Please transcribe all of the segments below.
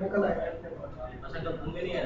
अच्छा कल तुम भी नहीं आए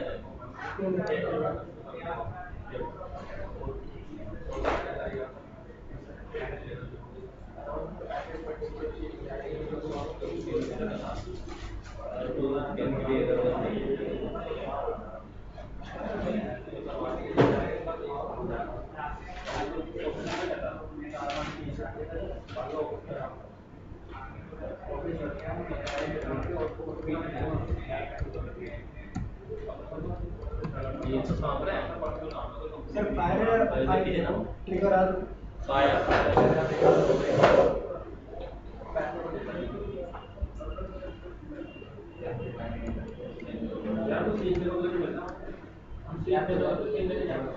ये तो सांप रहा है सर फायर ट्रिगर आ फायर यार तो 3 जगह पे मिलना हम 3 जगह पे 3 जगह जाना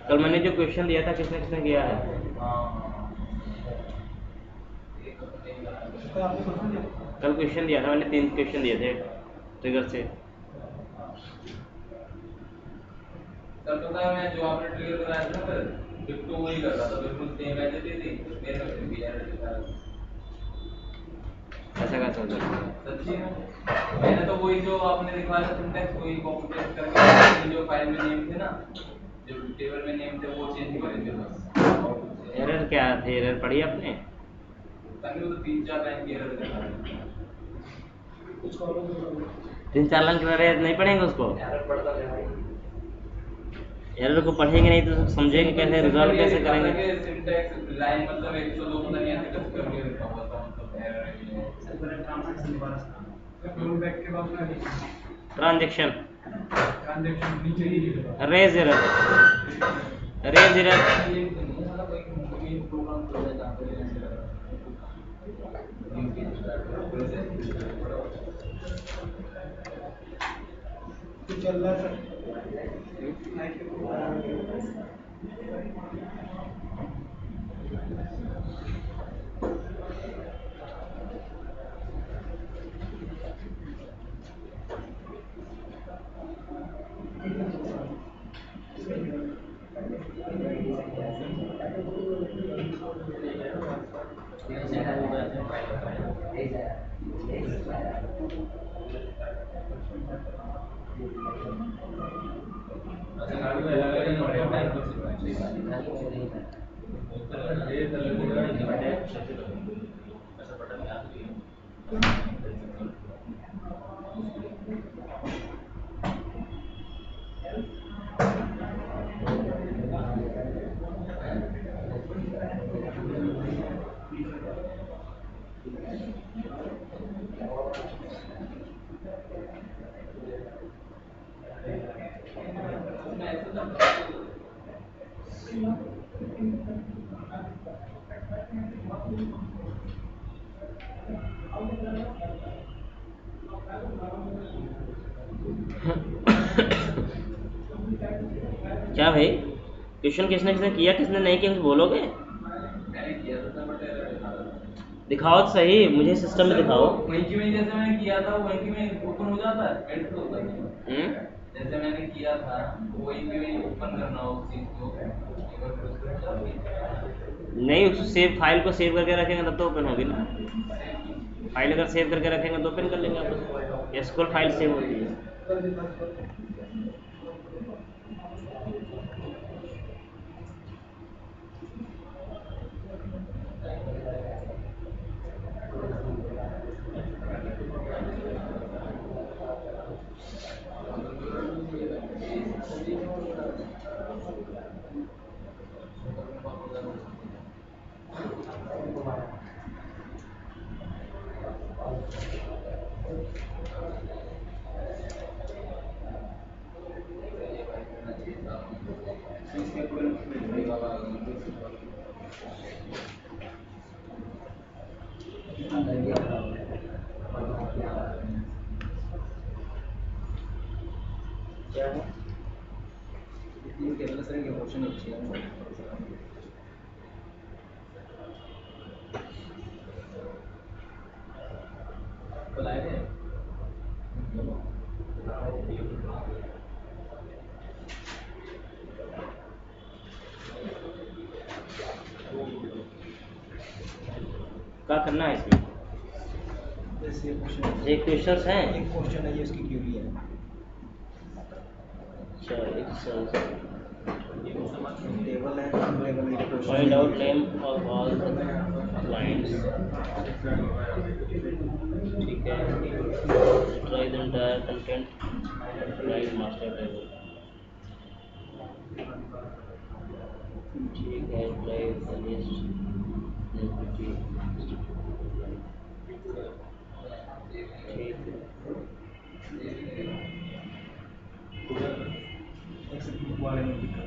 कल मैंने जो क्वेश्चन दिया था किसने किसने किया है कल क्वेश्चन दिया था मैंने 3 क्वेश्चन दिए थे ट्रिगर से कल पता है मैं जो आपने ट्रिगर कराया था फिर बिट्टू वही कर रहा था बिल्कुल सेम ऐसे थी मेरे में भी यार ऐसा क्या सोच रहा सच्ची में मैंने तो वही जो आपने दिखाया था सिंटैक्स वही कॉपी पेस्ट करके जो फाइल में नेम थे ना जो टेबल में नेम थे वो चेंज करे थे बस एरर क्या थे एरर पढ़ी आपने ताकि वो तो 3-4 लाइन की एरर दिखा रहा है 3-4 लाइन की एरर नहीं पढ़ेंगे उसको एरर पढ़ता है एरर को पढ़ेंगे नहीं तो समझेंगे कैसे रिजॉल्व कैसे करेंगे सिंटैक्स लाइन मतलब 102 पता नहीं ऐसे कुछ करके लिखा हुआ था मतलब एरर है सर मैंने ट्रांजैक्शन दोबारा से रोल बैक के बाद में ट्रांजैक्शन नीचे ही रेज एरर चल रहा है क्या भाई क्वेश्चन किसने किसने किया किसने नहीं किया कुछ बोलोगे दिखाओ तो सही मुझे सिस्टम में दिखाओ वहीं की वहीं जैसे मैंने किया था वहीं की वहीं ओपन हो जाता है एडिट होता है जैसे मैंने किया था वहीं की वहीं ओपन करना हो उस चीज को नहीं उस सेव फाइल को सेव करके रखेंगे तब तो ओपन होगी ना फाइल अगर सेव करके रखेंगे तो ओपन कर लेंगे आप एसक्यूएल फाइल सेव होती है क्वेश्चन अच्छी है। क्या करना है इसमें? जैसे क्वेश्चन, ये क्वेश्चंस हैं। एक क्वेश्चन है, ये उसकी क्यूरी है। अच्छा, एक टेबल है, टेबल में question find out name of all the clients. ठीक है, try the entire content right master table. ठीक है, ट्राई द लिस्ट एंटिटी। ठीक है, वाले में दिक्कत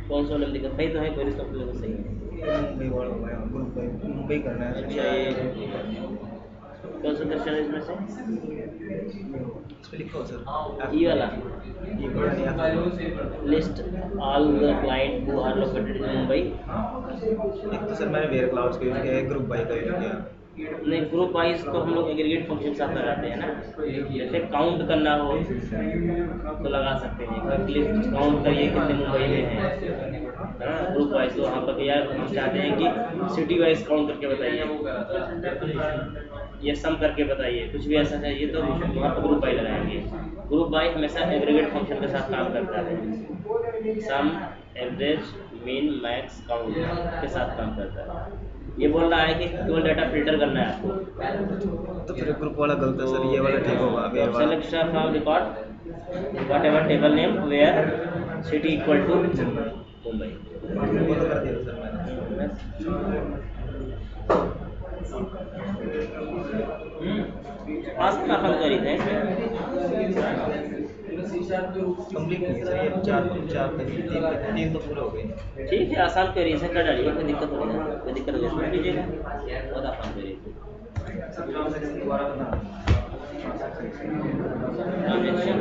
कौन सा वाला दिक्कत? सही तो है, कोई सब तो सही है। है, मुंबई वाला है, ग्रुप मुंबई करना है। अच्छा, ये कौन सा क्वेश्चन है इसमें से? इस पे लिखो सर, ई वाला ये बड़ा नहीं आता। List all the client who are located in Mumbai. एक तो सर मैंने वेयर क्लाउड्स का यूज किया है, ग्रुप बाई का यूज किया। नहीं, ग्रुप वाइज तो हम लोग एग्रीगेट फंक्शन साथ लगाते हैं ना। जैसे काउंट करना हो तो लगा सकते हैं, लिस्ट काउंट करिए कितने मुंबई में हैं, है ना। ग्रुप वाइज तो वहाँ पर यार हम चाहते हैं कि सिटी वाइज काउंट करके बताइए, ये सम करके बताइए, कुछ भी ऐसा चाहिए तो वहाँ पर ग्रुप वाइज लगाएंगे। ग्रुप वाइज हमेशा एग्रीगेट फंक्शन के साथ काम करता है, सम एवरेज मीन मैक्स काउंट के साथ काम करता है। ये बोल रहा है कि केवल डाटा फिल्टर करना है आपको, तो फिर ग्रुप वाला गलत है सर, ये वाला ठीक होगा। वेयर वाला select from record whatever table name where city equal to Mumbai. वो तो कर दिया सर मैंने। आज का काम करी थे कंप्लीट नहीं है सर, ये चार तीन तो पूरे हो गए। ठीक है, आसान करिए, इसे कर डालिए, कोई दिक्कत नहीं है, कोई दिक्कत नहीं है, इसमें कीजिएगा, बहुत आसान करिए। दोबारा बना ट्रांजेक्शन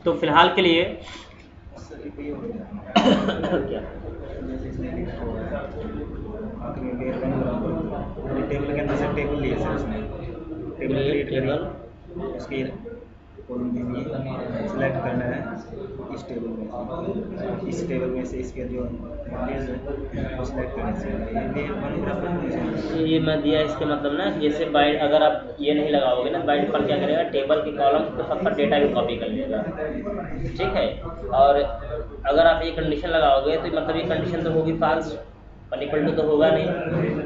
तो फिलहाल के लिए क्या टेबल के अंदर से टेबल लिए सर, उसमें टेबल क्रिएट करिए, उसकी कॉलम देनी है, सेलेक्ट करना है इस टेबल में से इसके जो वैल्यूज है वो सेलेक्ट करना है। ये मैं दिया, इसके मतलब ना जैसे बाइट अगर आप ये नहीं लगाओगे ना, बाइट पर क्या करेगा, टेबल के कॉलम को सब डेटा भी कॉपी कर लेगा, ठीक है। और अगर आप ये कंडीशन लगाओगे तो मतलब ये कंडीशन तो होगी फाल्स, पर इक्वल टू तो होगा नहीं।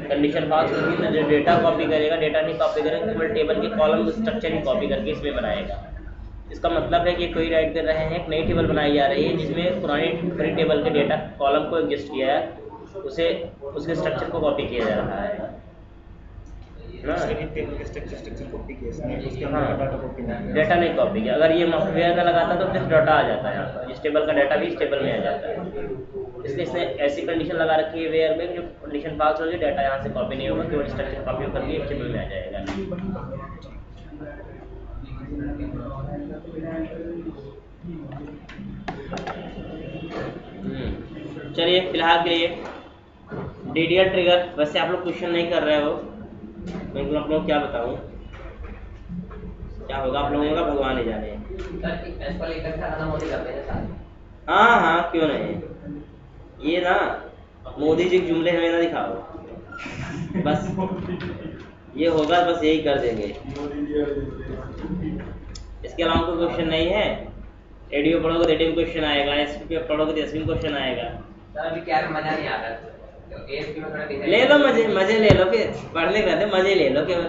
कंडीशन फाल्स होगी तो जो डेटा कॉपी करेगा, डेटा नहीं कॉपी करेगा, केवल टेबल के कॉलम स्ट्रक्चर ही कॉपी करके इसमें बनाएगा। इसका मतलब है कि कोई राइट कर रहे हैं, एक नई टेबल बनाई जा रही है जिसमें पुरानी खरी टेबल के डेटा कॉलम को एग्जिस्ट किया है, उसे उसके स्ट्रक्चर को कॉपी किया जा रहा है ना। टेबल के स्ट्रक्चर कॉपी किया इसमें, उसके हाँ, अंदर डाटा कॉपी नहीं है। डेटा नहीं कॉपी किया। अगर ये वेयर का लगाता तो फिर डाटा आ जाता है यहाँ पर, इस टेबल का डाटा भी इस टेबल में आ जाता है। इसलिए इसने ऐसी कंडीशन लगा रखी है वेयर में, जो कंडीशन पास होगी डाटा यहाँ से कॉपी नहीं होगा, केवल स्ट्रक्चर कॉपी करके इस टेबल में आ जाएगा। चलिए फिलहाल के लिए DDL ट्रिगर, वैसे आप लोग क्वेश्चन नहीं कर रहे हो, मैं आप लोग क्या बताऊँ, क्या होगा आप लोगों का भगवान ही जाने। हाँ हाँ, क्यों नहीं, ये ना मोदी जी के जुमले हमें ना दिखाओ, बस ये होगा, बस यही कर देंगे, इसके अलावा कोई क्वेश्चन नहीं है। एडीओ पढ़ोगे तो एडीओ क्वेश्चन आएगा, एसपी पढ़ोगे तो एसपी क्वेश्चन आएगा। अभी क्या मजा नहीं आ रहा, ले लो मजे ले लो, फिर पढ़ने का मजे ले लो केवल।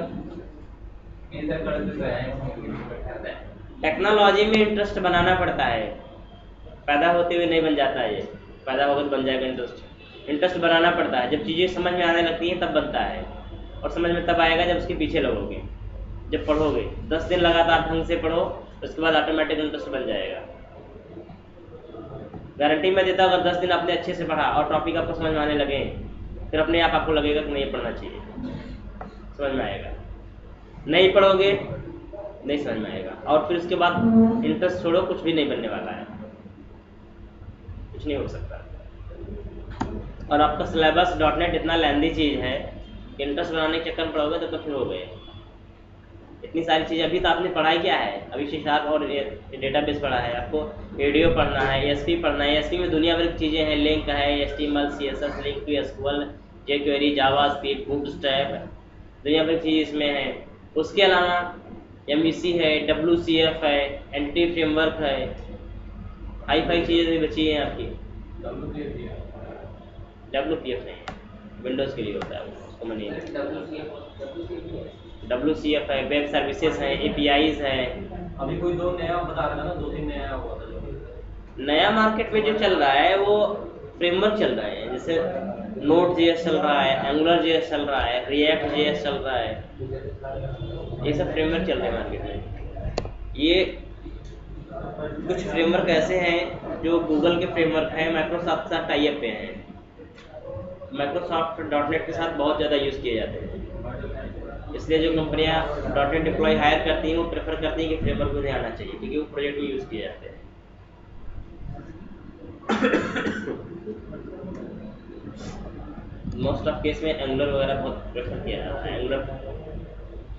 टेक्नोलॉजी में इंटरेस्ट बनाना पड़ता है, पैदा होते हुए नहीं बन जाता है, ये पैदा होगा तो बन जाएगा इंटरेस्ट। इंटरेस्ट बनाना पड़ता है। जब चीज़ें समझ में आने लगती हैं तब बनता है, और समझ में तब आएगा जब उसके पीछे लगोगे, जब पढ़ोगे 10 दिन लगातार ढंग से पढ़ो, उसके बाद ऑटोमेटिक इंटरेस्ट बन जाएगा। गारंटी मैं देता हूँ, अगर 10 दिन आपने अच्छे से पढ़ा और टॉपिक आपको समझ में आने लगे, फिर अपने आप आपको लगेगा कि नहीं पढ़ना चाहिए, समझ में आएगा। नहीं पढ़ोगे नहीं समझ में आएगा, और फिर उसके बाद इंटरेस्ट छोड़ो, कुछ भी नहीं बनने वाला है, कुछ नहीं हो सकता। और आपका सिलेबस .NET इतना लेंदी चीज़ है, इंटरेस्ट बनाने के चक्कर में पढ़ोगे तो फिर हो गए। इतनी सारी चीज़ अभी तो आपने पढ़ाई क्या है, अभी C# और डेटाबेस पढ़ा है, आपको ADO पढ़ना है, ASP पढ़ना है। ASP में दुनिया भर की चीज़ें हैं, लिंक है, HTML CSS, link to SQL, jQuery, JavaScript, Bootstrap, दुनिया भर की चीज़ इसमें है। उसके अलावा MEC है, WCF है, एंटिटी फ्रेमवर्क है, हाई फाई चीज़ें भी बची हैं आपकी। WPF नहीं है, विंडोज़ के लिए होता है, उसको मनी WCF है, वेब सर्विसेज है, APIs है। अभी कोई दो नया बता रहा था ना, 2-3 नया हुआ था जो नया मार्केट में जो चल रहा है वो फ्रेमवर्क चल रहा है, जैसे Node.js चल रहा है, AngularJS चल रहा है, React.js चल रहा है, ये सब फ्रेमवर्क चल रहे हैं मार्केट में। ये कुछ फ्रेमवर्क ऐसे हैं जो गूगल के फ्रेमवर्क हैं, माइक्रोसॉफ्ट के साथ टाई अप पे हैं। माइक्रोसॉफ्ट .NET के साथ बहुत ज़्यादा यूज़ किए जाते हैं, इसलिए जो कंपनियां .NET एम्प्लॉय हायर करती हैं वो प्रेफर करती हैं कि फ्रेमवर्क मुझे आना चाहिए, क्योंकि वो प्रोजेक्ट में यूज़ किए जाते हैं। मोस्ट ऑफ केस में एंगुलर वगैरह बहुत प्रेफर किया जाता है। एंगुलर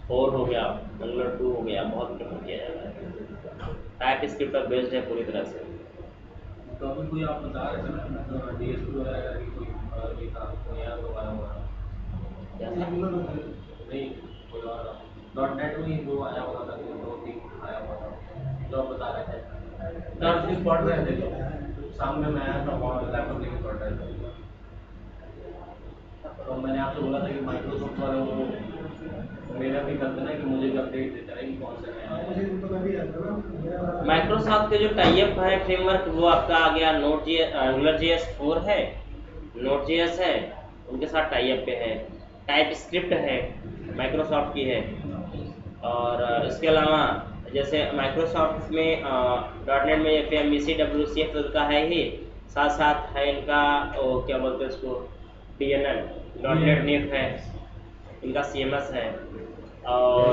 4 हो गया, एंगुलर 2 हो गया, बहुत प्रेफर किया जाता है। टाइप स्क्रिप्ट पर बेस्ड है पूरी तरह से। तो अभी कोई आप बता रहे थे ना DSP वगैरह का कोई भी था, कोई नया तो आया हुआ क्या नहीं, कोई और .NEट में ही वो आया हुआ था, 2-3 आया हुआ था जो आप बता रहे थे। तो आप पढ़ रहे थे तो सामने मैं आया था वहाँ लैपटॉप लेके पढ़ रहे थे, तो मैंने आपसे बोला था कि माइक्रोसॉफ्ट वाले वो मेरा भी करते ना कि मुझे भी अपडेट देता है कि कौन से नया। माइक्रोसॉफ्ट के जो टाई अप है फ्रेमवर्क, वो आपका आ गया AngularJS 4 है, Node.js है, उनके साथ टाई अप पे है। टाइप स्क्रिप्ट है, माइक्रोसॉफ्ट की है। और इसके अलावा जैसे माइक्रोसॉफ्ट में .NEट में MEC WCF का है ही, साथ साथ है इनका वो क्या बोलते हैं उसको, DNN .NET है, इनका CMS है, और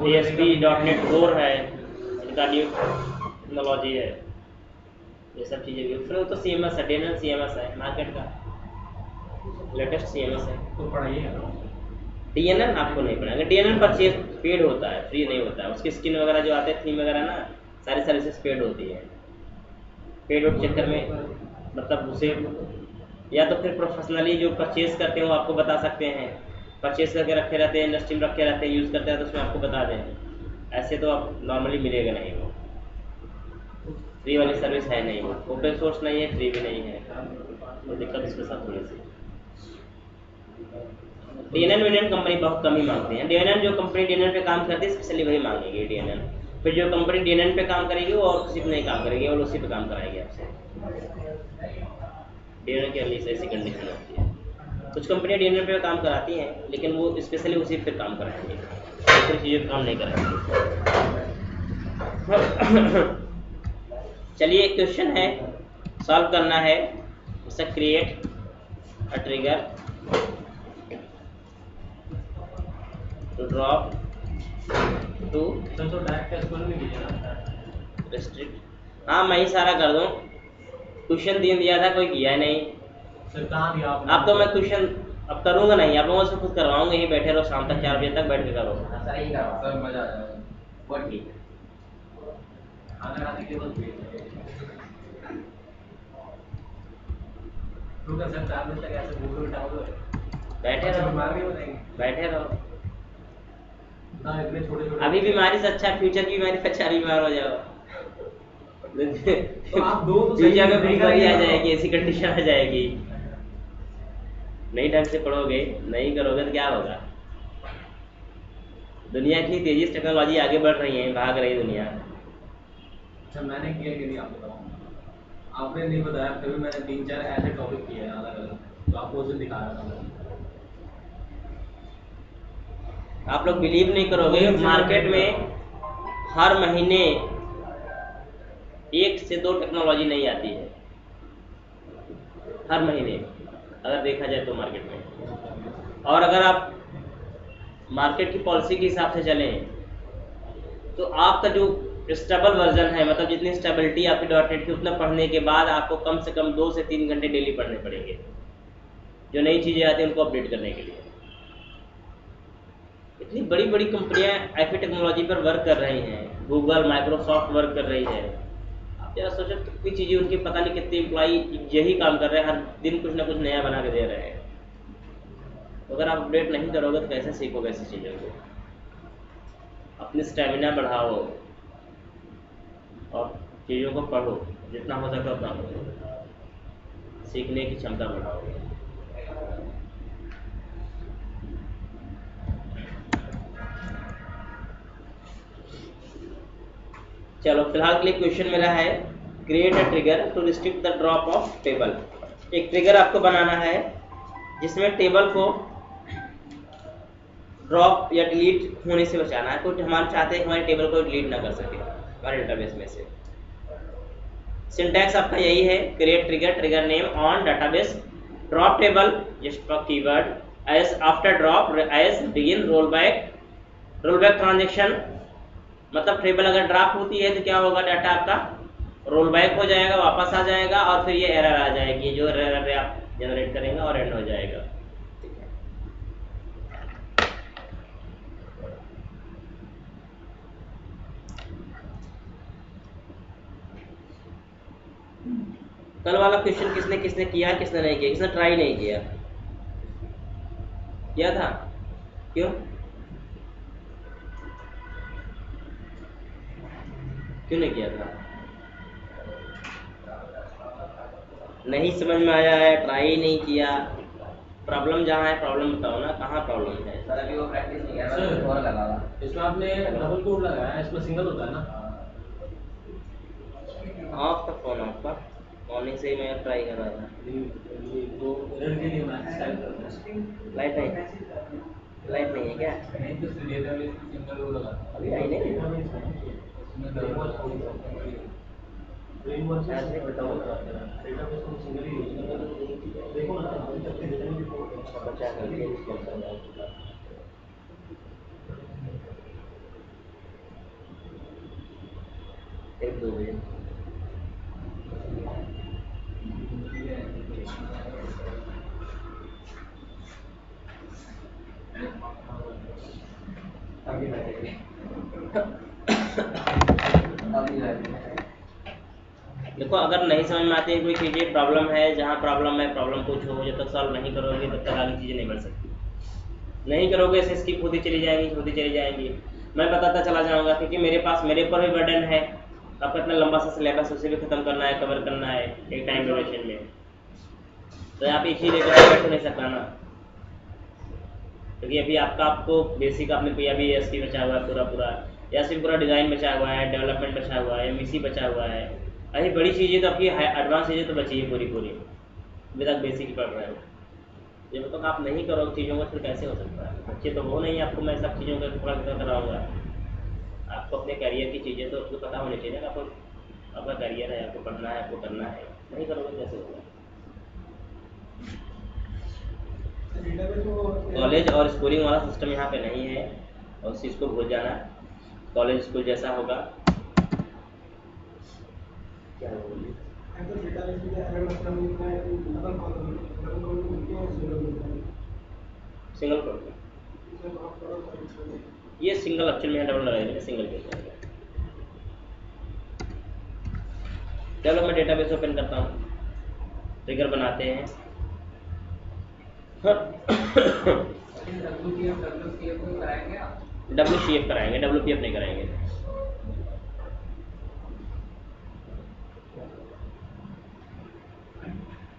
ASP.NET Core है, इनका न्यू टेक्नोलॉजी है। ये सब चीज़ें भी, फिर तो CMS है, DNN CMS है, मार्केट का लेटेस्ट CMS है। तो पढ़ाइए DNN आपको नहीं पड़ेगा, DNN परचेज पेड होता है, फ्री नहीं होता है। उसकी स्किन वगैरह जो आते हैं, थीम वगैरह ना, सारी सर्विसेज पेड होती है। पेड के चक्कर में मतलब उसे, या तो फिर प्रोफेशनली जो परचेज करते हैं वो आपको बता सकते हैं, परचेज करके रखे रहते हैं, इंडस्ट्री में रखे रहते हैं, यूज़ करते हैं, तो उसमें आपको बता दें। ऐसे तो आप नॉर्मली मिलेगा नहीं, वो फ्री वाली सर्विस है नहीं, ओपन सोर्स नहीं है, फ्री भी नहीं है, तो दिक्कत इसके साथ थोड़ी सी। DNN कंपनी बहुत कम ही मांगती है। DNN जो कंपनी DNN पे काम करती है स्पेशली वही मांगेगी DNN। फिर जो कंपनी DNN पे काम करेगी वो और किसी पे नहीं काम करेगी, और उसी पे काम कराएगी आपसे। DNN की अर्ली ऐसी कंडीशन होती है। कुछ कंपनियां DNN पे काम कराती हैं, लेकिन वो स्पेशली उसी पे काम कराएंगी, दूसरी चीज़ों पे काम नहीं कराएंगी। चलिए, एक क्वेश्चन है, सॉल्व करना है। जैसे create a trigger to drop to तो डायरेक्ट टेस्ट को नहीं कीजिए ना, restrict। हाँ, मैं ही सारा कर दूँ। क्वेश्चन दिया था, कोई किया नहीं। सर कहाँ दिया आपने? अब तो मैं क्वेश्चन अब करूँगा नहीं, आप लोगों से खुद करवाऊंगा, यहीं बैठे रहो, शाम तक 4 बजे तक बैठ के करो। सही करवा सर मजा आ जाएगा। बहुत ठीक है। खाना खाने के बाद रुका सर, 4 बजे तक ऐसे भूख उठाओगे, बैठे रहो, बीमार नहीं हो जाएंगे। बैठे रहो। हाँ, इतने छोटे-छोटे अभी बीमारी से अच्छा, फ्यूचर की बीमारी से अच्छा बीमार हो जाओ। तो आप दो तो सही फ्यूचर में नहीं बीमारी आ करेंगे। जाएगी, ऐसी कंडीशन आ जाएगी। नहीं ढंग से पढ़ोगे, नहीं करोगे तो क्या होगा। दुनिया इतनी तेजी से टेक्नोलॉजी आगे बढ़ रही है, भाग रही है दुनिया। अच्छा, मैंने किया कि नहीं आप बताओ। आपने नहीं बताया, फिर भी मैंने 3-4 ऐसे टॉपिक किए हैं अलग अलग, तो आपको उस दिन दिखा रहा था मैं। आप लोग बिलीव नहीं करोगे, मार्केट में हर महीने 1 से 2 टेक्नोलॉजी नहीं आती है, हर महीने अगर देखा जाए तो मार्केट में। और अगर आप मार्केट की पॉलिसी के हिसाब से चलें तो आपका जो स्टेबल वर्जन है, मतलब जितनी स्टेबिलिटी आपकी .NET की, उतना पढ़ने के बाद आपको कम से कम 2 से 3 घंटे डेली पढ़ने पड़ेंगे जो नई चीज़ें आती हैं उनको अपडेट करने के लिए। इतनी बड़ी बड़ी कंपनियां ऐसी टेक्नोलॉजी पर वर्क कर रही हैं, गूगल माइक्रोसॉफ्ट वर्क कर रही है। आप जरा सोचो कितनी चीज़ें उनकी, पता नहीं कितने एम्प्लॉई यही काम कर रहे हैं, हर दिन कुछ ना कुछ नया बना के दे रहे हैं। तो अगर आप अपडेट नहीं करोगे तो कैसे सीखोगे ऐसी चीज़ों को? अपनी स्टेमिना बढ़ाओ और चीज़ों को पढ़ो, जितना हो सके उतना पढ़ो, सीखने की क्षमता बढ़ाओ। चलो फिलहाल के लिए क्वेश्चन मेरा है, create a trigger to restrict the drop of table. एक ट्रिगर आपको बनाना है जिसमें टेबल को ड्रॉप या डिलीट होने से बचाना है। कोई हमारे चाहते हैं कि हमारे टेबल को डिलीट ना कर सके हमारे डेटाबेस में से। सिंटैक्स आपका यही है, create trigger, trigger name on database, drop table just for keyword, as after drop as begin rollback transaction. मतलब टेबल अगर ड्रॉप होती है तो क्या होगा, डाटा आपका रोल बैक हो जाएगा, वापस आ जाएगा और फिर ये एरर आ जाएगी, जो एरर आप जनरेट करेंगे और एंड हो जाएगा। ठीक है, कल वाला क्वेश्चन किसने किसने किया, किसने नहीं किया? किसने ट्राई नहीं किया? किया था? क्यों क्यों नहीं किया था? नहीं समझ में आया है, ट्राई नहीं किया। प्रॉब्लम जहाँ है, प्रॉब्लम बताओ ना, कहाँ प्रॉब्लम है? सर अभी वो प्रैक्टिस नहीं कर सर, रहा, और लगा हुआ। इसमें आपने डबल कोड लगाया है, इसमें सिंगल होता है ना? ऑफ था फोन, आपका मॉर्निंग से ही मैं ट्राई कर रहा था। ये तो एरर के लिए मैं स्टाइल कर रहा हूं। लाइट नहीं है क्या? नहीं तो डेटाबेस में सिंगल वो लगा, अभी आई नहीं। उसमें फ्रेमवर्क ऐसे बताओ। डेटाबेस में सिंगल ही यूज करना है। देखो ना, अभी तक के जितने भी कोड हैं, बचा करके यूज करता है। एक दो बजे अभी बैठे देखो, अगर नहीं समझ में आती है कोई चीज़ें, प्रॉब्लम है, जहाँ प्रॉब्लम है प्रॉब्लम पूछो। जब तक सॉल्व नहीं करोगे तब तक आगे चीज़ें नहीं बढ़ सकती। नहीं करोगे ऐसे स्किप होती चली जाएंगी। मैं बताता चला जाऊँगा क्योंकि मेरे ऊपर भी बर्डन है। आपका इतना लंबा सा सिलेबस, उसे भी खत्म करना है, कवर करना है एक टाइम ड्यूरेशन में। तो आप एक ही लेकर बैठ नहीं सकता ना, क्योंकि अभी आपको बेसिक आपने कोई अभी एसपी बचा हुआ है, पूरा या सिर्फ पूरा डिज़ाइन बचा हुआ है, डेवलपमेंट बचा हुआ है, एमईसी बचा हुआ है। अभी बड़ी चीज़ें तो आपकी एडवांस चीज़ें तो बची है पूरी अभी तक बेसिक ही पढ़ रहे हो। जब तक आप नहीं करोगे चीज़ों को फिर कैसे हो सकता है? बच्चे तो वो नहीं, आपको मैं सब चीज़ों का पूरा कराऊंगा। आपको अपने करियर की चीज़ें तो आपको पता होनी चाहिए ना, आपको अपना करियर है, आपको पढ़ना है, आपको करना है। नहीं करोगे कैसे होगा? कॉलेज और स्कूलिंग वाला सिस्टम यहाँ पे नहीं है, और उस चीज़ को भूल जाना। कॉलेज स्कूल जैसा होगा। क्या सिंगल कोड, ये सिंगल अक्षर में डबल लगाएंगे, सिंगल के। चलो मैं डेटाबेस ओपन करता हूँ, ट्रिगर बनाते हैं। WCF कराएंगे, WPF नहीं कराएंगे।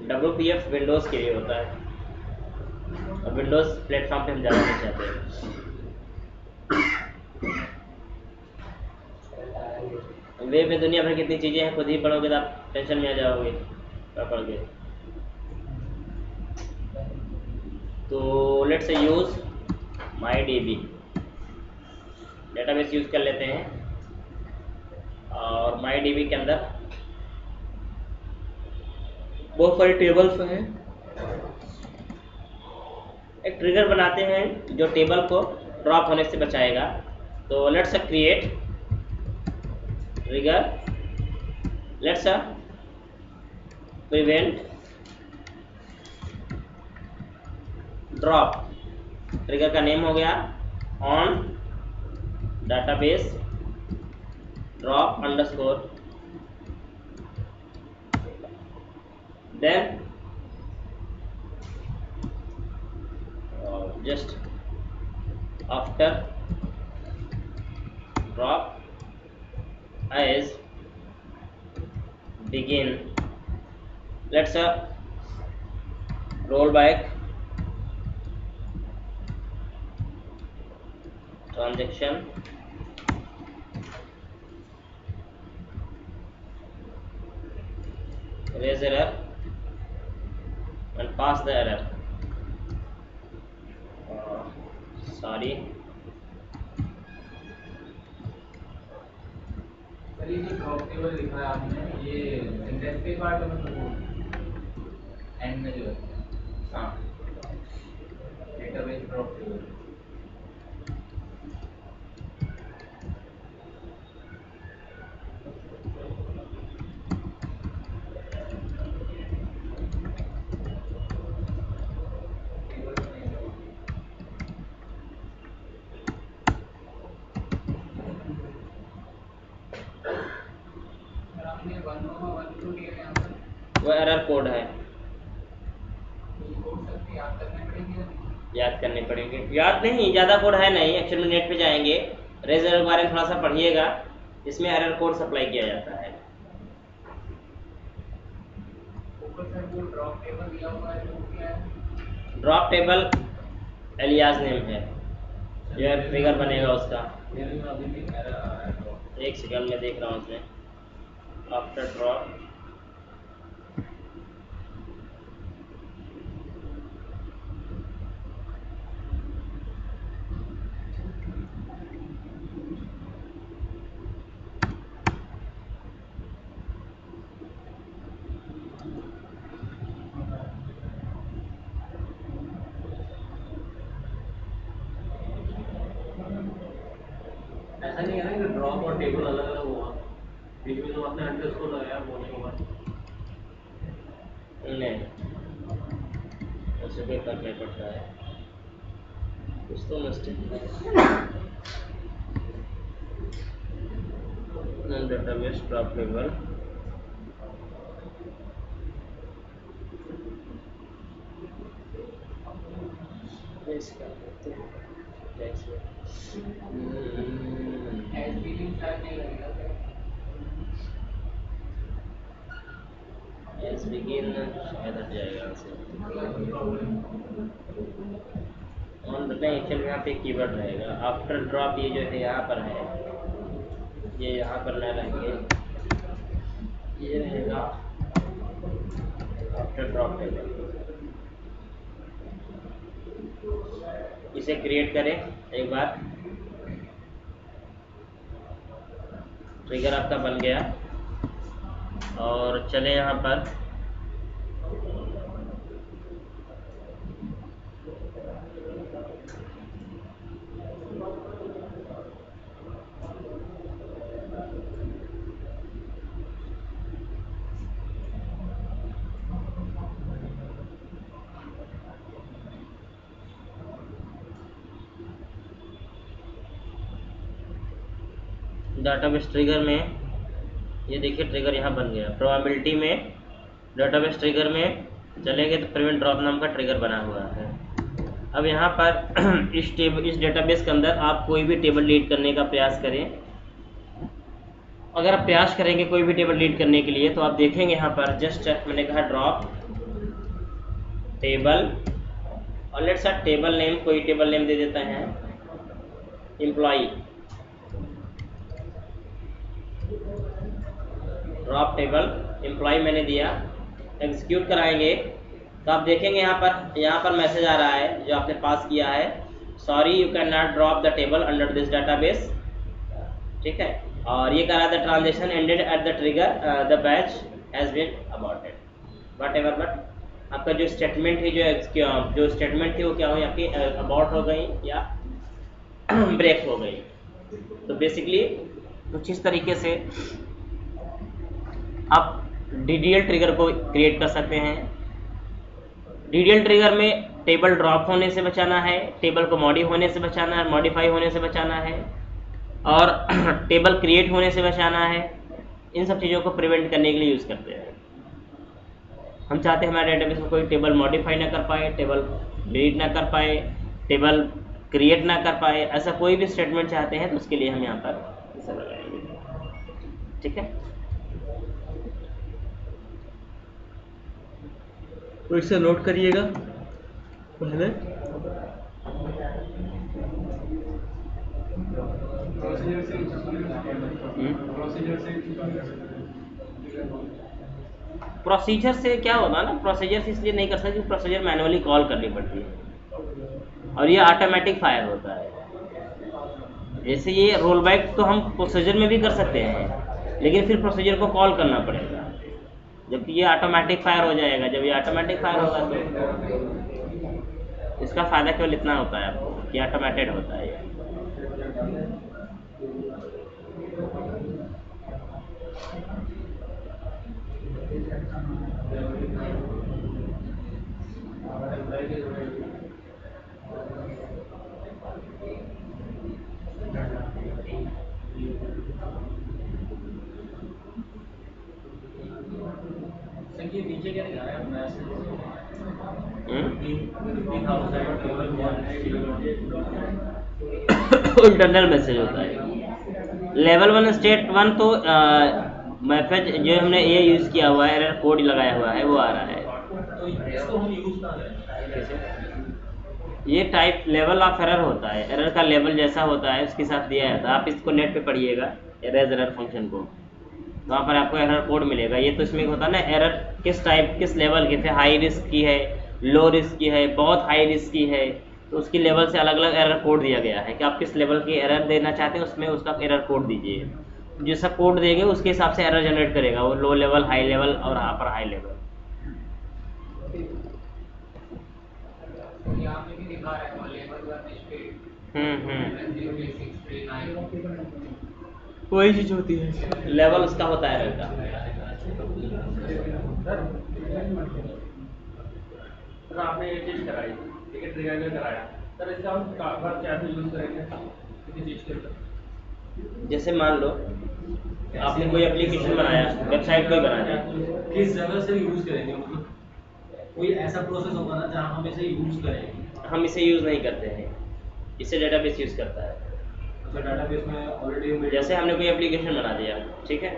WPF विंडोज़ के लिए होता है, और विंडोज़ प्लेटफॉर्म पे हम जाना नहीं चाहते हैं। वेब में दुनिया भर की कितनी चीज़ें हैं, खुद ही पढ़ोगे तो आप टेंशन में आ जाओगे पकड़ के। तो let's use MyDB database use कर लेते हैं, और MyDB के अंदर बहुत सारी टेबल्स हैं। एक ट्रिगर बनाते हैं जो टेबल को ड्रॉप होने से बचाएगा। तो let's create trigger, let's prevent drop. Trigger का नेम हो गया on database drop underscore, then just after drop as begin, let's roll back transaction, erase error and pass the error. Sorry, sir ये जो drop table लिखा है आपने, ये syntax के पार्ट में मतलब एंड में जो है, हाँ, डेटाबेस ड्रॉप टेबल। वो एरर कोड है, याद करने पड़ेंगे। याद नहीं, ज़्यादा कोड है नहीं, एक्चुअल में नेट पे जाएंगे, रेजर के बारे में थोड़ा सा पढ़िएगा, इसमें एरर कोड सप्लाई किया जाता है। ड्रॉप टेबल एलियास नेम है, यह ट्रिगर बनेगा उसका। एक सेकंड में देख रहा हूँ उसमें, आफ्टर ड्रॉप ऐसा नहीं है ना कि ड्रॉप और टेबल अलग अलग होगा, बीच में जो आपने अंडरस्कोर लगाया वो नहीं होगा। नहीं, ऐसे भी करना पड़ता है, कुछ तो मिस्टेक है। डेटाबेस ड्रॉप टेबल शायद हट जाएगा ऑन नहीं, चल यहाँ पे कीवर्ड रहेगा आफ्टर ड्रॉप, ये जो है यहाँ पर है, ये यहाँ पर न रहेंगे, ये रहेगा आफ्टर ड्रॉप टेबल। इसे क्रिएट करें एक बार, ट्रिगर आपका बन गया, और चले यहाँ पर डाटाबेस ट्रिगर में, ये देखिए ट्रिगर यहाँ बन गया। प्रोबेबिलिटी में डाटाबेस ट्रिगर में चलेंगे तो प्रिवेंट ड्रॉप नाम का ट्रिगर बना हुआ है। अब यहाँ पर इस डेटाबेस के अंदर आप कोई भी टेबल डिलीट करने का प्रयास करें। अगर आप प्रयास करेंगे कोई भी टेबल डिलीट करने के लिए, तो आप देखेंगे यहाँ पर जस्ट मैंने कहा ड्रॉप टेबल, और लेट्स टेबल नेम, कोई टेबल नेम दे देता है एम्प्लॉई, ड्रॉप टेबल एम्प्लॉय मैंने दिया, एग्जीक्यूट कराएंगे तो आप देखेंगे यहाँ पर मैसेज आ रहा है जो आपने पास किया है, sorry you can not drop the table under this database, ठीक है। और ये कह रहा था transaction ended at the trigger the batch has been aborted, whatever, but आपका जो स्टेटमेंट है जो स्टेटमेंट थी वो क्या हुई आपकी, अबॉर्ट हो गई या ब्रेक हो गई। तो बेसिकली कुछ इस तरीके से आप DDL ट्रिगर को क्रिएट कर सकते हैं। DDL ट्रिगर में टेबल ड्रॉप होने से बचाना है, टेबल को मॉडिफाई होने से बचाना है और टेबल क्रिएट होने से बचाना है। इन सब चीज़ों को प्रिवेंट करने के लिए यूज़ करते हैं। हम चाहते हैं हमारे डेटाबेस में कोई टेबल मॉडिफाई ना कर पाए, टेबल डिलीट ना कर पाए, टेबल क्रिएट ना कर पाए, ऐसा कोई भी स्टेटमेंट चाहते हैं तो उसके लिए हम यहाँ पर इसे लगाएंगे, ठीक है। तो इसे नोट करिएगा पहले। प्रोसीजर से क्या होगा ना, प्रोसीजर से इसलिए नहीं कर सकते, प्रोसीजर मैनुअली कॉल करनी पड़ती है और ये ऑटोमेटिक फायर होता है। जैसे ये रोल बैक तो हम प्रोसीजर में भी कर सकते हैं, लेकिन फिर प्रोसीजर को कॉल करना पड़ेगा, जबकि ये ऑटोमेटिक फायर हो जाएगा। जब ये ऑटोमेटिक फायर होगा तो इसका फ़ायदा केवल इतना होता है आपको कि ऑटोमेटेड होता है ये। नीचे क्या दिखा रहा है? इंटरनल मैसेज होता है। लेवल 1 स्टेट 1 तो मैसेज जो हमने ये यूज़ किया हुआ है, एरर कोड लगाया हुआ है, वो आ रहा है। तो इसको हम यूज कहाँ करें? ये टाइप लेवल ऑफ एरर होता है, एरर का लेवल जैसा होता है उसके साथ दिया जाता है। आप इसको नेट पे पढ़िएगा एरेज एरर फंक्शन को, वहाँ पर आपको एरर कोड मिलेगा। ये तो इसमें होता है ना, एरर किस टाइप किस लेवल की, हाई रिस्क की है, लो रिस्क की है, बहुत हाई रिस्क की है, तो उसकी लेवल से अलग अलग एरर कोड दिया गया है कि आप किस लेवल की एरर देना चाहते हैं, उसमें उसका एरर कोड दीजिए। जैसा कोड देंगे उसके हिसाब से एरर जनरेट करेगा वो, लो लेवल, हाई लेवल और अपर हाई लेवल। यहाँ पे भी दिखा रहा है लेवल 1 स्टेट वही चीज होती है, लेवल उसका होता है एरर का। सर आपने ये चीज कराई, ठीक है, ट्रिगर कराया, सर इसका हम बार कैसे यूज करेंगे किसी चीज के ऊपर? जैसे मान लो आपने कोई एप्लीकेशन बनाया, वेबसाइट कोई बनाया, किस जगह से यूज करेंगे, मतलब कोई ऐसा प्रोसेस होगा ना जहाँ हम इसे यूज करेंगे? हम इसे यूज़ नहीं करते हैं, इसे डेटाबेस यूज़ करता है। अच्छा, डेटाबेस में ऑलरेडी जैसे हमने कोई एप्लीकेशन बना दिया, ठीक है,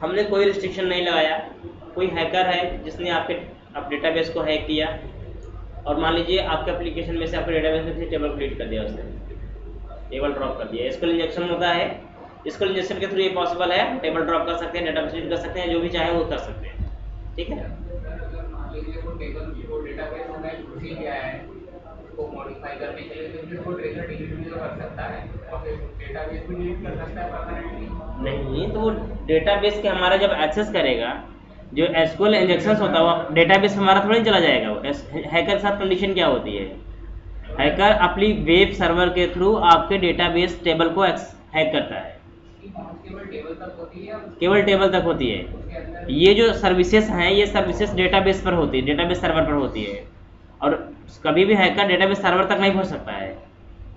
हमने कोई रिस्ट्रिक्शन नहीं लगाया, कोई हैकर है जिसने आप डेटाबेस को हैक किया और मान लीजिए आपके एप्लीकेशन में से आपके डेटाबेस में से टेबल डिलीट कर दिया, उसने टेबल ड्रॉप कर दिया। इसको इंजेक्शन होता है, इसको इंजेक्शन के थ्रू ये पॉसिबल है, टेबल ड्रॉप कर सकते हैं, डेटाबेस डिलीट कर सकते हैं, जो भी चाहे वो कर सकते हैं, ठीक है। मान लीजिए वो टेबल को डेटाबेस में घुस ही गया है, उसको मॉडिफाई करने के लिए तो फिर वो ट्रिगर डिलीट भी तो कर सकता है और फिर डेटाबेस भी डिलीट कर सकता है परमानेंटली। नहीं, तो वो डेटाबेस के हमारा जब एक्सेस करेगा, जो एसक्यूएल इंजेक्शंस होता है वो डेटाबेस हमारा थोड़ा ही चला जाएगा। वो हैकर के साथ कंडीशन क्या होती है, हैकर अपनी वेब सर्वर के थ्रू आपके डेटाबेस टेबल को हैक करता है, केवल टेबल तक होती है, केवल टेबल तक होती है। ये जो सर्विसेज हैं ये सर्विसेज डेटाबेस पर होती है, डेटाबेस सर्वर पर होती है, और कभी भी हैकर डेटाबेस सर्वर तक नहीं पहुंच सकता है।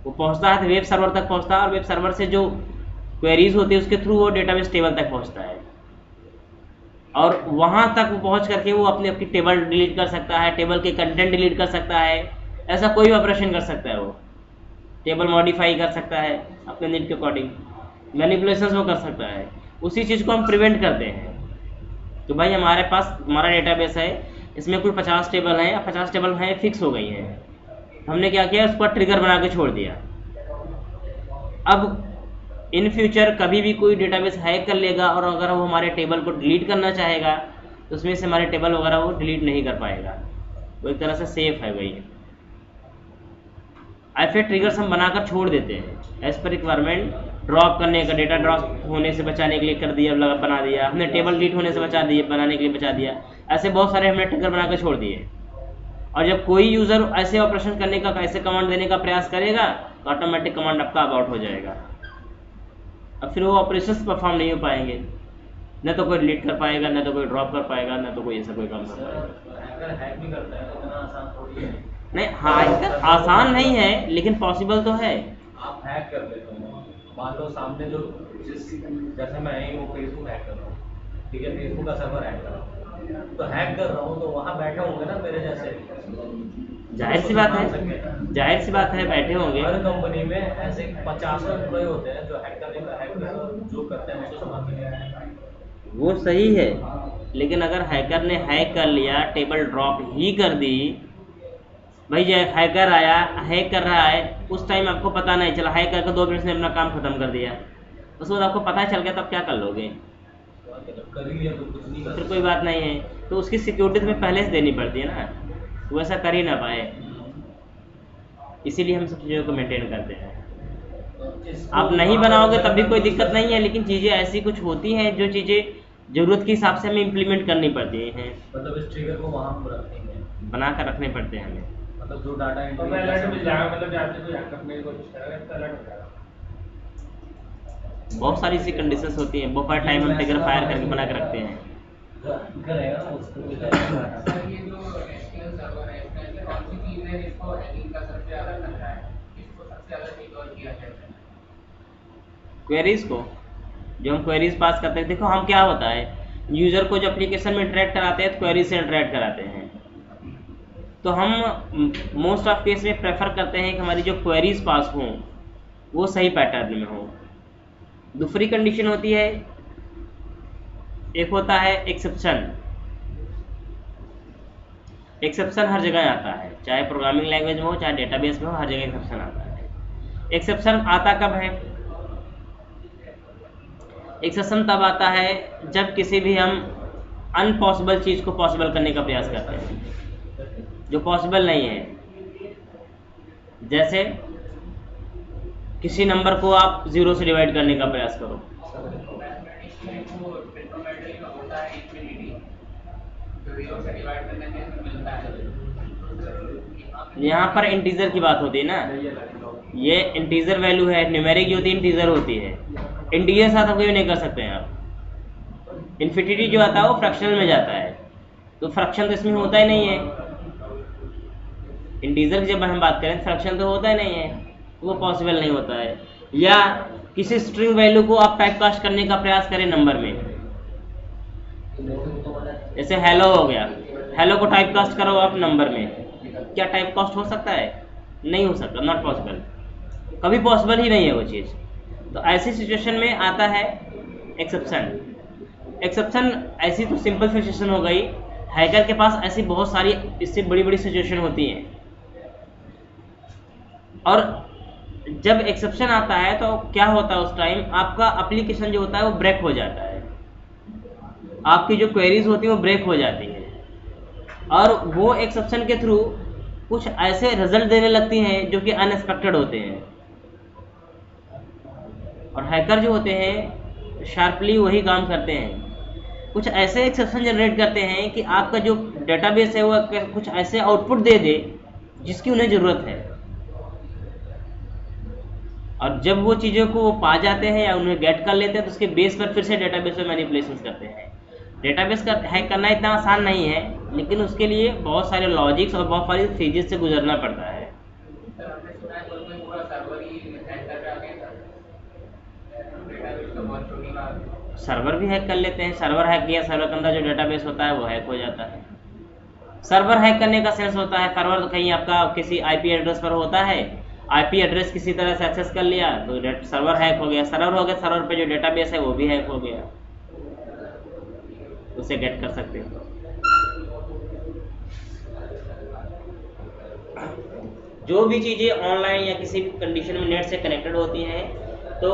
वो पहुंचता है तो वेब सर्वर तक पहुंचता है और वेब सर्वर से जो क्वेरीज होती है उसके थ्रू वो डेटाबेस टेबल तक पहुंचता है और वहां तक वो पहुंच करके वो अपनी टेबल डिलीट कर सकता है, टेबल के कंटेंट डिलीट कर सकता है, ऐसा कोई भी ऑपरेशन कर सकता है। वो टेबल मॉडिफाई कर सकता है अपने नीड के अकॉर्डिंग, मैनिपुलेशंस वो कर सकता है। उसी चीज़ को हम प्रिवेंट करते हैं। तो भाई हमारे पास हमारा डेटाबेस है, इसमें कुल 50 टेबल हैं, 50 टेबल हैं फिक्स हो गई हैं, हमने क्या किया, उस पर ट्रिगर बना के छोड़ दिया। अब इन फ्यूचर कभी भी कोई डेटाबेस हैक कर लेगा और अगर वो हमारे टेबल को डिलीट करना चाहेगा तो उसमें से हमारे टेबल वगैरह वो डिलीट नहीं कर पाएगा, वो एक तरह से सेफ है भाई। ऐसे ट्रिगर्स हम बनाकर छोड़ देते हैं एज पर रिक्वायरमेंट, ड्रॉप करने का, डेटा ड्रॉप होने से बचाने के लिए कर दिया, बना दिया हमने, टेबल डिलीट होने से बचा दिए, बनाने के लिए बचा दिया, ऐसे बहुत सारे हमने ट्रिगर बनाकर छोड़ दिए। और जब कोई यूज़र ऐसे ऑपरेशन करने का, ऐसे कमांड देने का प्रयास करेगा तो ऑटोमेटिक कमांड आपका अबाउट हो जाएगा। अब फिर वो ऑपरेशंस परफॉर्म नहीं हो पाएंगे, न तो कोई डिलीट कर पाएगा, न तो कोई ड्रॉप कर पाएगा, न तो कोई ऐसा कोई काम कर पाएगा। अगर हैक भी करता है तो इतना आसान थोड़ी है। नहीं, हाँ आसान नहीं है लेकिन पॉसिबल तो है। आप हैक कर लेते हो, मान लो सामने जो जैसे मैं ही वो फेसबुक हैक कर रहा हूँ, ठीक है, फेसबुक का सर्वर हैक कर रहा हूँ, तो हैक कर रहा हूँ तो वहाँ बैठे होंगे ना मेरे जैसे, जाहिर सी बात है, जाहिर सी बात है बैठे होंगे। हर कंपनी में ऐसे 50 एम्प्लॉय होते हैं जो हैक करने का जो करते हैं उसको संभालते हैं। वो सही है, लेकिन अगर हैकर ने हैक कर लिया, टेबल ड्रॉप ही कर दी, भाई जो हैकर आया हैक कर रहा है, उस टाइम आपको पता नहीं चला, हैक करके 2 मिनट में अपना काम खत्म कर दिया, उसके बाद आपको पता चल गया, तब क्या कर लोगे? कर ही लिया तो कुछ नहीं कर फिर कोई बात नहीं है, तो उसकी सिक्योरिटी तुम्हें पहले से देनी पड़ती है ना, वो ऐसा कर ही ना पाए, इसीलिए हम सब चीज़ों को मेंटेन करते हैं। आप नहीं बनाओगे तब भी कोई दिक्कत नहीं है, लेकिन चीज़ें ऐसी कुछ होती हैं जो चीज़ें ज़रूरत के हिसाब से हमें इम्प्लीमेंट करनी पड़ती हैं, मतलब इस ट्रिगर को वहाँ पर रखेंगे, बना कर रखने पड़ते हैं हमें। मतलब जो डाटा तो मैं अलर्ट मिल जाएगा, मतलब जहाँ से कोई हैक करने की कोशिश करेगा तो अलर्ट हो जाएगा। बहुत सारी ऐसी कंडीशंस होती हैं, बहुत सारे टाइम हम ट्रिगर फायर करके बना के रखते हैं। करेगा उसको भी सर ये जो SQL सर्वर है इसमें ऐसे कौन सी चीज़ है जिसको हैकिंग का सबसे ज़्यादा खतरा है, इसको सबसे ज़्यादा सिक्योर किया जाता है? क्वेरीज को, जो हम क्वेरीज पास करते हैं, देखो हम क्या होता है, यूज़र को जो एप्लीकेशन में इंटरेक्ट कराते हैं तो क्वेरीज से इंटरेक्ट कराते हैं, तो हम मोस्ट ऑफ केस में प्रेफर करते हैं कि हमारी जो क्वेरीज पास हों वो सही पैटर्न में हो। दूसरी कंडीशन होती है, एक होता है एक्सेप्शन। एक्सेप्शन हर जगह आता है, चाहे प्रोग्रामिंग लैंग्वेज में हो चाहे डेटाबेस में हो, हर जगह एक्सेप्शन आता है। एक्सेप्शन आता कब है? एक्सेप्शन तब आता है जब किसी भी हम अनपॉसिबल चीज़ को पॉसिबल करने का प्रयास करते हैं, जो पॉसिबल नहीं है। जैसे किसी नंबर को आप 0 से डिवाइड करने का प्रयास करो, यहाँ पर इंटीजर की बात होती है ना, ये इंटीजर वैल्यू है, न्यूमेरिक जो होती है इंटीजर होती है, इंटीजर साथ हम कोई नहीं कर सकते हैं आप। इन्फिनिटी जो आता है वो फ्रैक्शनल में जाता है, तो फ्रैक्शन तो इसमें होता ही नहीं है। इंटीजर की जब हम बात करें फ्रैक्शन तो होता ही नहीं है, वो पॉसिबल नहीं होता है। या किसी स्ट्रिंग वैल्यू को आप टाइप कास्ट करने का प्रयास करें नंबर में, जैसे हेलो हो गया, हेलो को टाइप कास्ट करो आप नंबर में, क्या टाइप कास्ट हो सकता है? नहीं हो सकता, नॉट पॉसिबल, कभी पॉसिबल ही नहीं है वो चीज़। तो ऐसी सिचुएशन में आता है एक्सेप्शन। एक्सेप्शन ऐसी तो सिंपल सिचुएशन हो गई, हैकर के पास ऐसी बहुत सारी इससे बड़ी बड़ी सिचुएशन होती हैं, और जब एक्सेप्शन आता है तो क्या होता है, उस टाइम आपका एप्लीकेशन जो होता है वो ब्रेक हो जाता है, आपकी जो क्वेरीज होती हैं वो ब्रेक हो जाती है, और वो एक्सेप्शन के थ्रू कुछ ऐसे रिजल्ट देने लगती हैं जो कि अनएक्सपेक्टेड होते हैं। और हैकर जो होते हैं शार्पली वही काम करते हैं, कुछ ऐसे एक्सेप्शन जनरेट करते हैं कि आपका जो डेटाबेस है वो कुछ ऐसे आउटपुट दे दे जिसकी उन्हें ज़रूरत है, और जब वो चीज़ों को वो पा जाते हैं या उन्हें गेट कर लेते हैं तो उसके बेस पर फिर से डेटाबेस में मैनिपुलेशन करते हैं। डेटाबेस का हैक करना इतना आसान नहीं है, लेकिन उसके लिए बहुत सारे लॉजिक्स और बहुत सारी फेजेस से गुजरना पड़ता है। सर हमने सुना है कोई पूरा सर्वर ही हैक कर रहा है, डेटाबेस का बहुत छोटी बात। सर्वर भी हैक कर लेते हैं, सर्वर हैक किया, सर्वर के अंदर जो डेटाबेस होता है वो हैक हो जाता है। सर्वर हैक करने का सेंस होता है, सर्वर कहीं आपका किसी आईपी एड्रेस पर होता है, आईपी एड्रेस किसी तरह से एक्सेस कर लिया तो सर्वर हैक हो गया, सर्वर हो गया, सर्वर पे जो डेटाबेस है वो भी हैक हो गया, उसे गेट कर सकते हैं। जो भी चीज़ें ऑनलाइन या किसी भी कंडीशन में नेट से कनेक्टेड होती हैं तो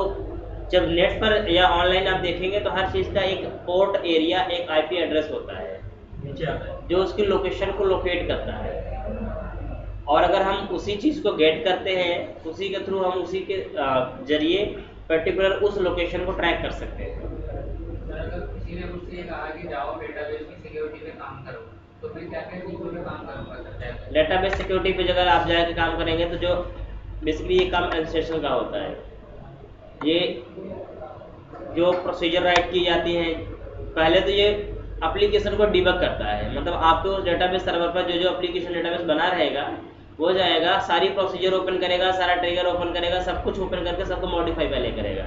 जब नेट पर या ऑनलाइन आप देखेंगे तो हर चीज़ का एक पोर्ट एरिया, एक आईपी एड्रेस होता है नीचे आता है। जो उसकी लोकेशन को लोकेट करता है, और अगर हम उसी चीज़ को गेट करते हैं, उसी के थ्रू हम उसी के जरिए पर्टिकुलर उस लोकेशन को ट्रैक कर सकते हैं। सर अगर किसी ने मुझसे ये कहा कि जाओ डेटाबेस की सिक्योरिटी पे काम करो, तो फिर क्या क्या चीज़ों पे काम करूँगा सर? डेटाबेस सिक्योरिटी पे अगर आप जाकर काम करेंगे तो जो बेसिकली ये काम एडमिनिस्ट्रेशन का होता है, ये जो प्रोसीजर राइट की जाती हैं, पहले तो ये एप्लीकेशन को डिबग करता है, मतलब आपके उस डेटाबेस सर्वर पर जो जो एप्लीकेशन डेटाबेस बना रहेगा वो जाएगा, सारी प्रोसीजर ओपन करेगा, सारा ट्रिगर ओपन करेगा, सब कुछ ओपन करके सबको मॉडिफाई पहले करेगा।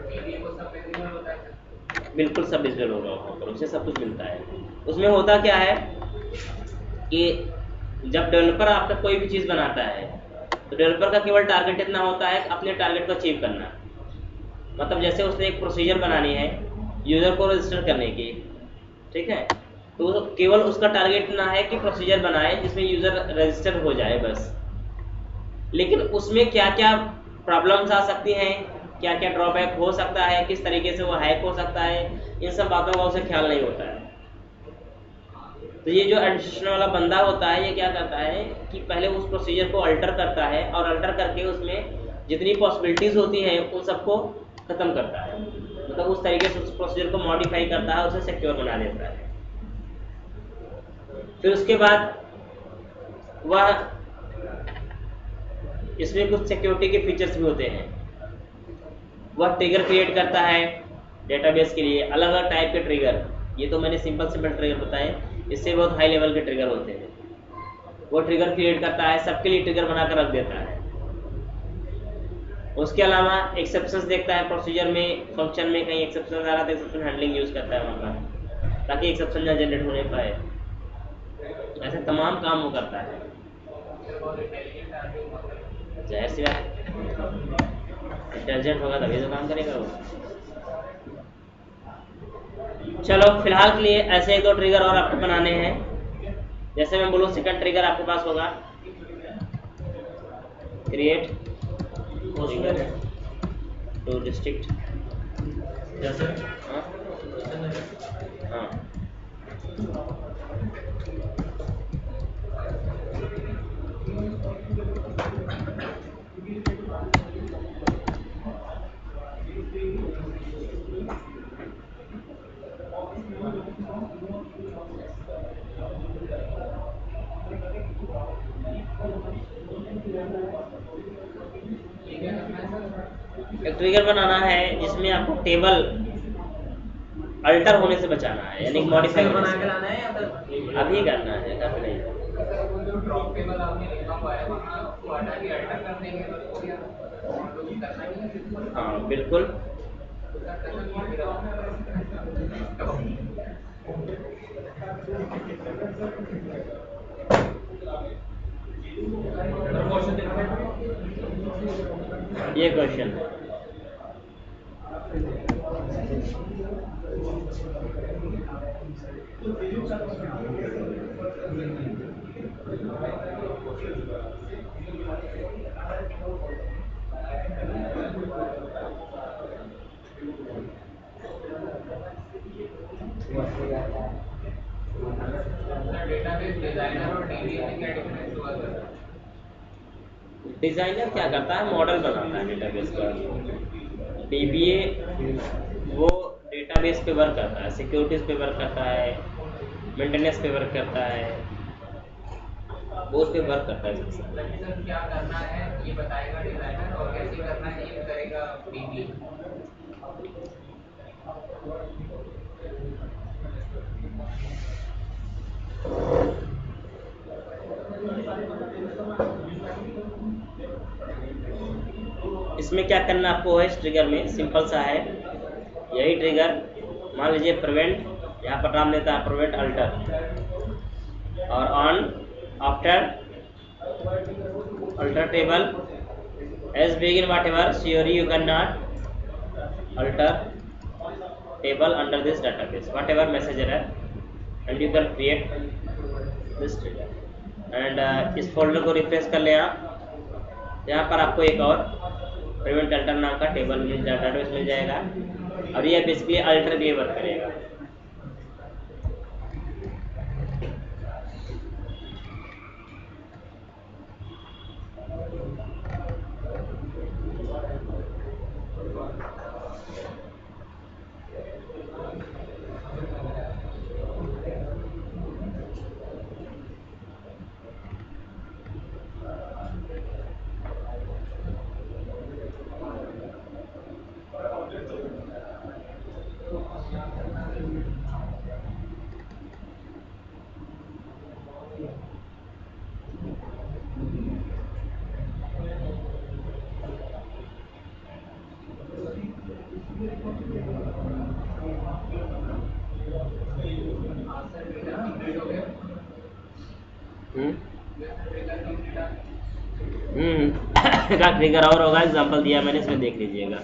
टीवी को सब विजिबल होता है सर? बिल्कुल सब विजुअल होगा वहाँ पर, उसे सब कुछ मिलता है। उसमें होता क्या है कि जब डेवलपर आपका कोई भी चीज़ बनाता है तो डेवलपर का केवल टारगेट इतना होता है अपने टारगेट को अचीव करना। मतलब जैसे उसने एक प्रोसीजर बनानी है यूज़र को रजिस्टर करने की, ठीक है, तो केवल उसका टारगेट इतना है कि प्रोसीजर बनाए जिसमें यूज़र रजिस्टर हो जाए बस। लेकिन उसमें क्या क्या प्रॉब्लम्स आ सकती हैं, क्या क्या ड्रॉबैक हो सकता है, किस तरीके से वो हैक हो सकता है, इन सब बातों का उसे ख्याल नहीं होता है। तो ये जो एडमिनिस्ट्रेशन वाला बंदा होता है ये क्या करता है कि पहले उस प्रोसीजर को अल्टर करता है, और अल्टर करके उसमें जितनी पॉसिबिलिटीज़ होती हैं उन सबको ख़त्म करता है, मतलब उस तरीके से उस प्रोसीजर को मॉडिफाई करता है, उसे सिक्योर बना देता है। फिर उसके बाद वह इसमें कुछ सिक्योरिटी के फीचर्स भी होते हैं, वह ट्रिगर क्रिएट करता है डेटाबेस के लिए, अलग अलग टाइप के ट्रिगर। ये तो मैंने सिंपल ट्रिगर बताए, इससे बहुत हाई लेवल के ट्रिगर होते हैं। वो ट्रिगर क्रिएट करता है, सबके लिए ट्रिगर बनाकर रख देता है। उसके अलावा एक्सेप्शंस देखता है, प्रोसीजर में फंक्शन में कहीं एक्सेप्शन आ रहा है तो एक्सेप्शन हैंडलिंग यूज़ करता है वहाँ पर, ताकि एक्सेप्शन ना जनरेट होने पाए। ऐसे तमाम काम वो करता है। जाहिर सी बात, इंटेलिजेंट होगा तभी तो काम करेगा वो। चलो फिलहाल के लिए ऐसे एक दो ट्रिगर और आपको बनाने हैं। जैसे मैं बोलूँ सेकंड ट्रिगर आपके पास होगा क्रिएट ट्रिगर टू डिस्ट्रिक्ट। जैसे हाँ हाँ एक ट्रिगर बनाना है जिसमें आपको टेबल अल्टर होने से बचाना है, यानी मॉडिफाई बना के लाना है या फिर अभी करना है, काफी नहीं। सर वो जो ड्रॉप टेबल आपने लिखा हुआ है वहाँ उसको हटा के अल्टर कर देंगे तो उसको या तो भी करना ही है। हाँ बिल्कुल। ये क्वेश्चन डेटाबेस डिजाइनर और डीबीए में क्या डिफरेंस हुआ सर? डिजाइनर क्या करता है, मॉडल बनाता है डेटाबेस का। डीबीए वो डेटाबेस पे वर्क करता है, सिक्योरिटीज पे वर्क करता है, मेंटेनेंस पे वर्क करता है, वो उस पे वर्क करता है सबसे। सर क्या करना है ये बताएगा डिजाइनर और कैसे करना है ये करेगा डीबीए। इसमें क्या करना आपको है, इस ट्रिगर में सिंपल सा है, यही ट्रिगर मान लीजिए प्रिवेंट, यहाँ पर नाम देता है प्रिवेंट अल्टर, और on after alter table as begin whatever surely you can not alter table under this database whatever message error and you can create this trigger. And इस folder को refresh कर लें आप, यहाँ पर आपको एक और प्रिवेंट अल्टर नाम का टेबल डाटाबेस मिल जाएगा और ये बेसिकली अल्टर भी वर्क करेगा। का ट्रिगर और होगा, एग्जांपल दिया मैंने, इसमें देख लीजिएगा।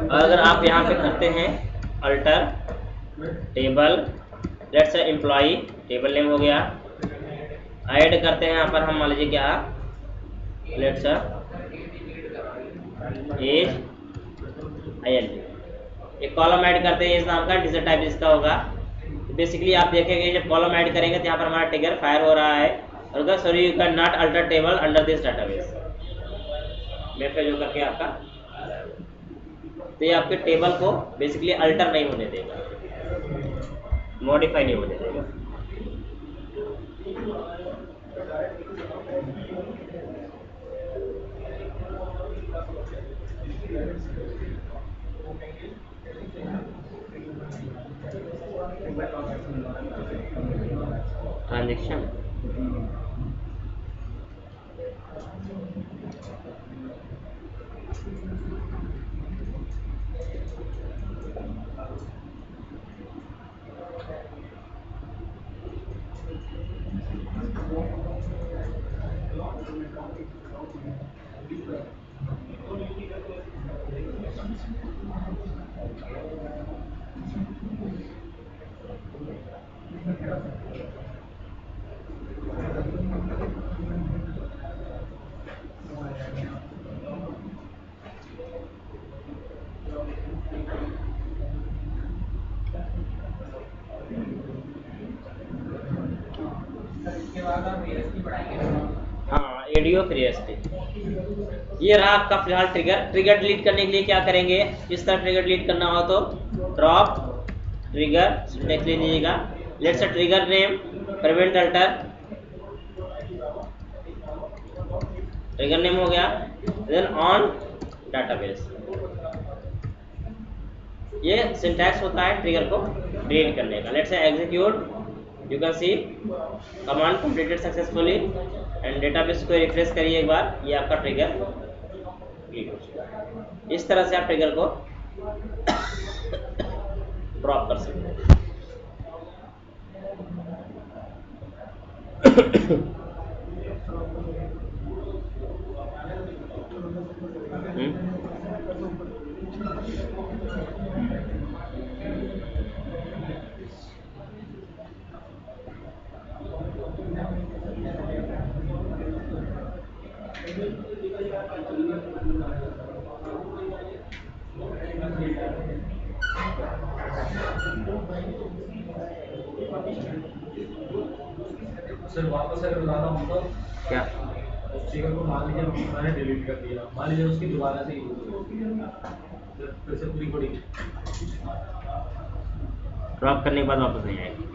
और अगर आप यहाँ पे करते हैं alter table, let's say employee, table name हो गया, ऐड करते हैं यहाँ पर हम मान लीजिए क्या, लेट्स एज INT, एक कॉलम ऐड करते हैं इस नाम का, डिजिट टाइप इसका होगा। बेसिकली आप देखेंगे जब कॉलम ऐड करेंगे तो यहाँ पर हमारा ट्रिगर फायर हो रहा है, और अगर sorry you can not alter table under this database, मैं पे जो करके आपका, तो ये आपके टेबल को बेसिकली अल्टर नहीं होने देगा, मॉडिफाई नहीं होने देगा। ट्रांजेक्शन हाँ, एडीओ फ्रीएसटी, ये रहा आपका फिलहाल ट्रिगर। ट्रिगर डिलीट करने के लिए क्या करेंगे, इस तरह ट्रिगर डिलीट करना हो तो ड्रॉप ट्रिगर सिंटैक्स ले लीजिएगा, let's trigger name prevent alter, trigger name हो गया, देन ऑन डाटाबेस, ये सिंटैक्स होता है ट्रिगर को डिलीट करने का। Let's say execute, you can see command completed successfully and database को रिफ्रेश करिए एक बार, ये आपका ट्रिगर डिलीट हो चुका है। इस तरह से आप ट्रिगर को ड्रॉप कर सकते हैं। सर वापस अगर लाना हो तो क्या उस ट्रिगर को मान लीजिए मैंने डिलीट कर दिया, मान लीजिए उसकी दोबारा से फिर से पूरी कोडिंग ड्रॉप करने के बाद वापस नहीं आएगा।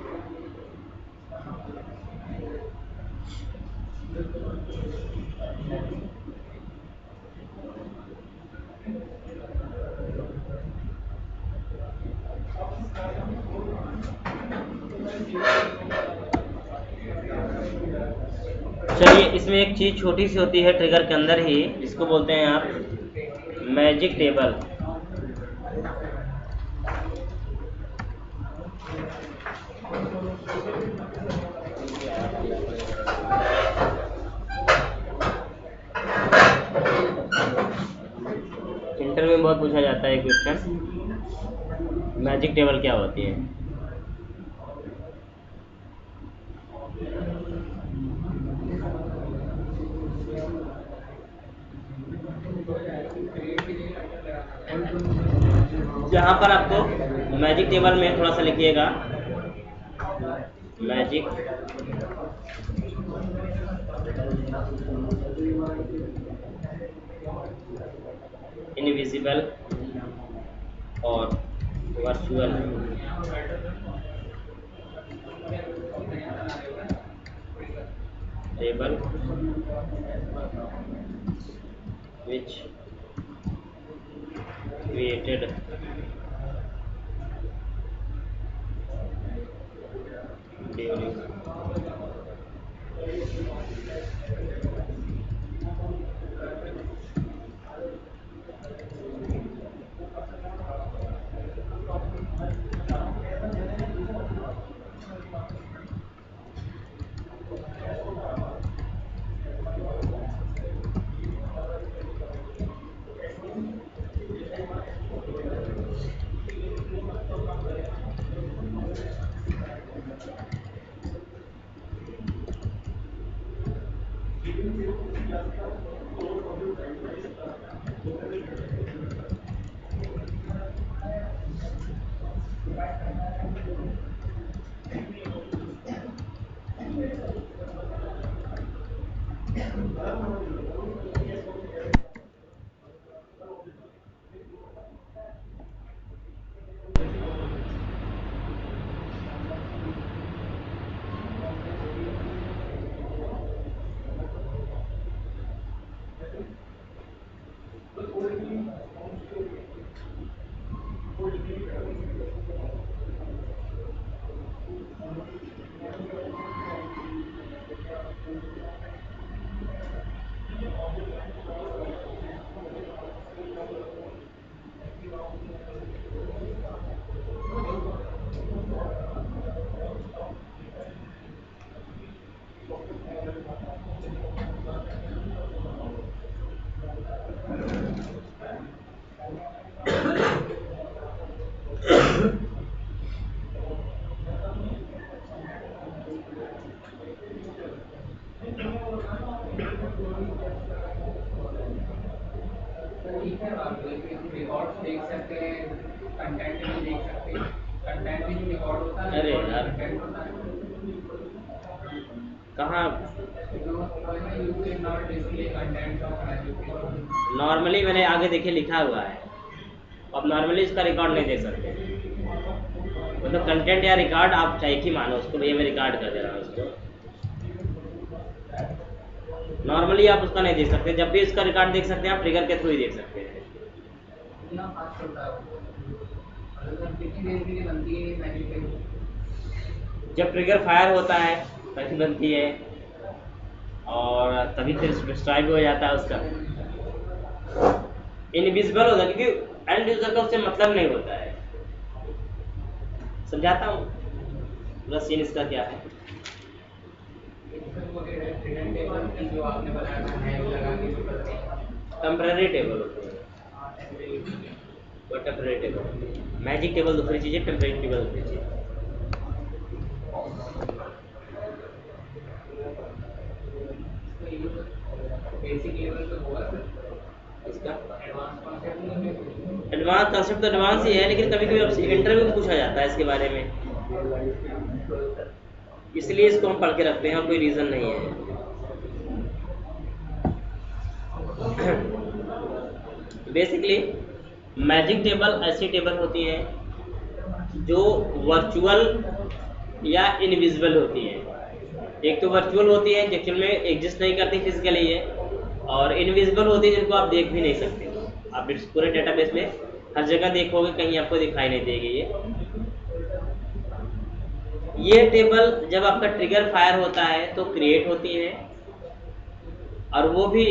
चलिए, इसमें एक चीज छोटी सी होती है ट्रिगर के अंदर ही, जिसको बोलते हैं आप मैजिक टेबल। इंटरव्यू में बहुत पूछा जाता है क्वेश्चन, मैजिक टेबल क्या होती है। यहाँ पर आपको मैजिक टेबल में थोड़ा सा लिखिएगा, मैजिक इनविजिबल और virtual table which created during ठीक है, आप रिकॉर्ड्स देख सकते हैं, कंटेंट भी देख सकते हैं। कंटेंट भी जो रिकॉर्ड होता है, अरे यार। कंटेंट होता है। कहाँ You cannot display contents of education. Normally मैंने आगे देखिए लिखा हुआ है, अब नॉर्मली इसका रिकॉर्ड नहीं दे सकते, मतलब कंटेंट या रिकॉर्ड आप चाहे ही मानो उसको, भैया मैं रिकॉर्ड कर दे रहा हूँ उसको, नॉर्मली आप उसका नहीं देख सकते। जब भी इसका रिकॉर्ड देख सकते हैं आप ट्रिगर के थ्रू ही देख सकते हैं। इतना फास्ट होता है वो। अगर कितनी देर के लिए बनती है मैजिक टेबल? जब ट्रिगर फायर होता है तभी बनती है, और तभी फिर डिस्ट्रॉय भी हो जाता है उसका, इनविजिबल होता है क्योंकि एंड यूजर का उससे मतलब नहीं होता है। समझाता हूँ पूरा सीन इसका क्या है। जो आपने बनाया था हैंग लगा के जो करते हैं, टेम्पररी टेबल होते हैं, वो टेम्पररी टेबल। मैजिक टेबल दूसरी चीज़ है, टेम्पररी टेबल दूसरी चीज़ है। बेसिक लेवल पे होगा इसका एडवांस कॉन्सेप्ट नहीं है। एडवांस कंसेप्ट तो एडवांस ही है, लेकिन कभी कभी आपसे इंटरव्यू में पूछा जाता है इसके बारे में, इसलिए इसको हम पढ़ के रखते हैं और कोई रीज़न नहीं है। बेसिकली मैजिक टेबल ऐसी टेबल होती है जो वर्चुअल या इनविजिबल होती है। एक तो वर्चुअल होती है एक्चुअल में एग्जिस्ट नहीं करती फिजिकली है, और इनविजिबल होती है जिनको आप देख भी नहीं सकते। आप इस पूरे डेटाबेस में हर जगह देखोगे, कहीं आपको दिखाई नहीं देगी ये टेबल जब आपका ट्रिगर फायर होता है तो क्रिएट होती है, और वो भी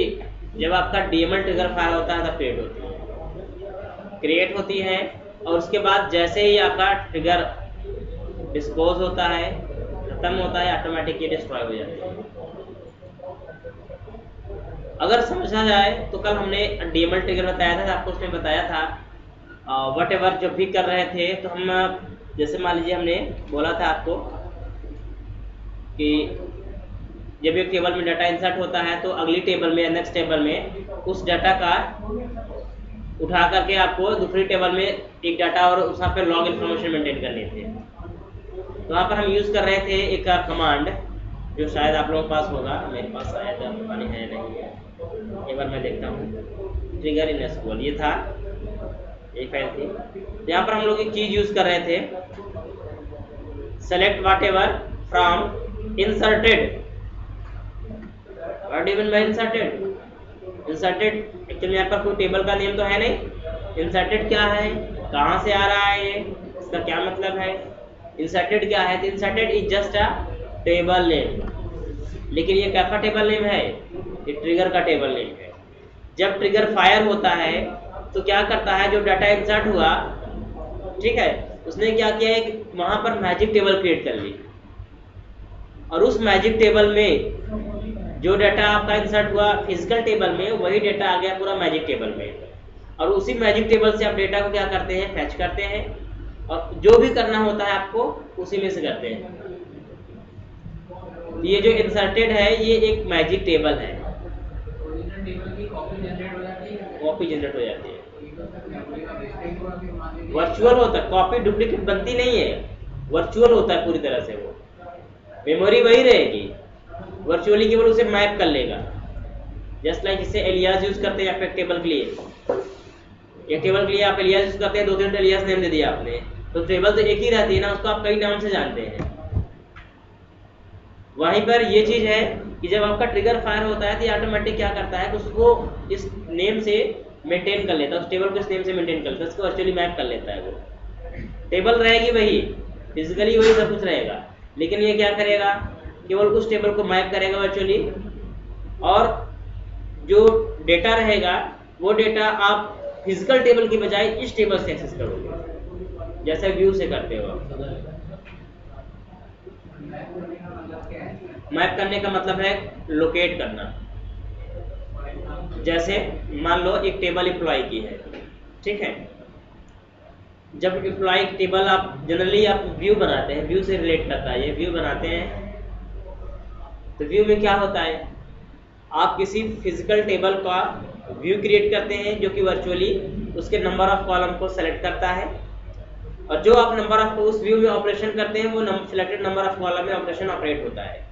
जब आपका डीएमएल ट्रिगर फायर होता है तब क्रिएट होती है। क्रिएट होती है और उसके बाद जैसे ही आपका ट्रिगर डिस्पोज होता है, खत्म होता है, ऑटोमेटिक ये डिस्ट्रॉय हो जाती है। अगर समझा जाए तो कल हमने डीएमएल ट्रिगर बताया था, आपको उसमें बताया था वट एवर जब भी कर रहे थे तो हम जैसे मान लीजिए हमने बोला था आपको कि जब एक टेबल में डाटा इंसर्ट होता है तो अगली टेबल में, नेक्स्ट टेबल में उस डाटा का उठा करके आपको दूसरी टेबल में एक डाटा और उस पे लॉग इन्फॉर्मेशन मेंटेन करनी थी। तो वहाँ पर हम यूज़ कर रहे थे एक कमांड जो शायद आप लोगों के पास होगा, मेरे पास शायद पता नहीं है नहीं है, एक बार मैं देखता हूँ। ट्रिगर इन एसक्यूएल ये था, ये फाइल थी। यहाँ पर हम लोग एक चीज़ यूज़ कर रहे थे, select whatever from inserted. What even by inserted? Inserted actually यहाँ पर कोई टेबल का नेम तो है नहीं। इंसर्टेड क्या है, कहाँ से आ रहा है, ये इसका क्या मतलब है? इंसर्टेड क्या है? तो inserted is just a table name. लेकिन ये कैसा टेबल नेम है? ये ट्रिगर का टेबल नेम है। जब ट्रिगर फायर होता है तो क्या करता है, जो डाटा इंसर्ट हुआ, ठीक है, उसने क्या किया है, वहां पर मैजिक टेबल क्रिएट कर ली, और उस मैजिक टेबल में जो डाटा आपका इंसर्ट हुआ फिजिकल टेबल में, वही डाटा आ गया पूरा मैजिक टेबल में। और उसी मैजिक टेबल से आप डेटा को क्या करते हैं, फैच करते हैं, और जो भी करना होता है आपको उसी में से करते हैं। ये जो इंसर्टेड है ये एक मैजिक टेबल है, ओरिजिनल टेबल की कॉपी जनरेट हो जाती है। कॉपी जनरेट हो जाती है। मेमोरी का वेस्टेज हुआ फिर मान लीजिए वर्चुअल होता है, कॉपी डुप्लीकेट बनती नहीं है, वर्चुअल होता है पूरी तरह से। वो मेमोरी वही रहेगी, वर्चुअली केवल उसे मैप कर लेगा। जस्ट लाइक जिससे एलियास यूज करते हैं आप टेबल के लिए, एक टेबल के लिए आप एलियास यूज करते हैं, 2-3 एलियास नेम दे दिया आपने, तो टेबल तो एक ही रहती है ना, उसको आप कई नाम से जानते हैं। वहीं पर ये चीज है कि जब आपका ट्रिगर फायर होता है तो ये ऑटोमेटिक क्या करता है कि उसको इस नेम से मेंटेन कर लेता है, उस टेबल को इस नेम से मेंटेन कर लेता है, उसको वर्चुअली मैप कर लेता है। वो टेबल रहेगी वही, फिजिकली वही सब कुछ रहेगा, लेकिन ये क्या करेगा, केवल उस टेबल को मैप करेगा वर्चुअली, और जो डेटा रहेगा वो डेटा आप फिजिकल टेबल की बजाय इस टेबल से एक्सेस करोगे, जैसे व्यू से करते हो आप। मैप करने का मतलब है लोकेट करना। जैसे मान लो एक टेबल एम्प्लॉय की है, ठीक है, जब एम्प्लॉय टेबल आप जनरली आप व्यू बनाते हैं, व्यू से रिलेट करता है ये, व्यू बनाते हैं तो व्यू में क्या होता है, आप किसी फिजिकल टेबल का व्यू क्रिएट करते हैं जो कि वर्चुअली उसके नंबर ऑफ कॉलम को सेलेक्ट करता है, और जो आप नंबर ऑफ उस व्यू में ऑपरेशन करते हैं वो सिलेक्टेड नंबर ऑफ कॉलम में ऑपरेशन ऑपरेट होता है।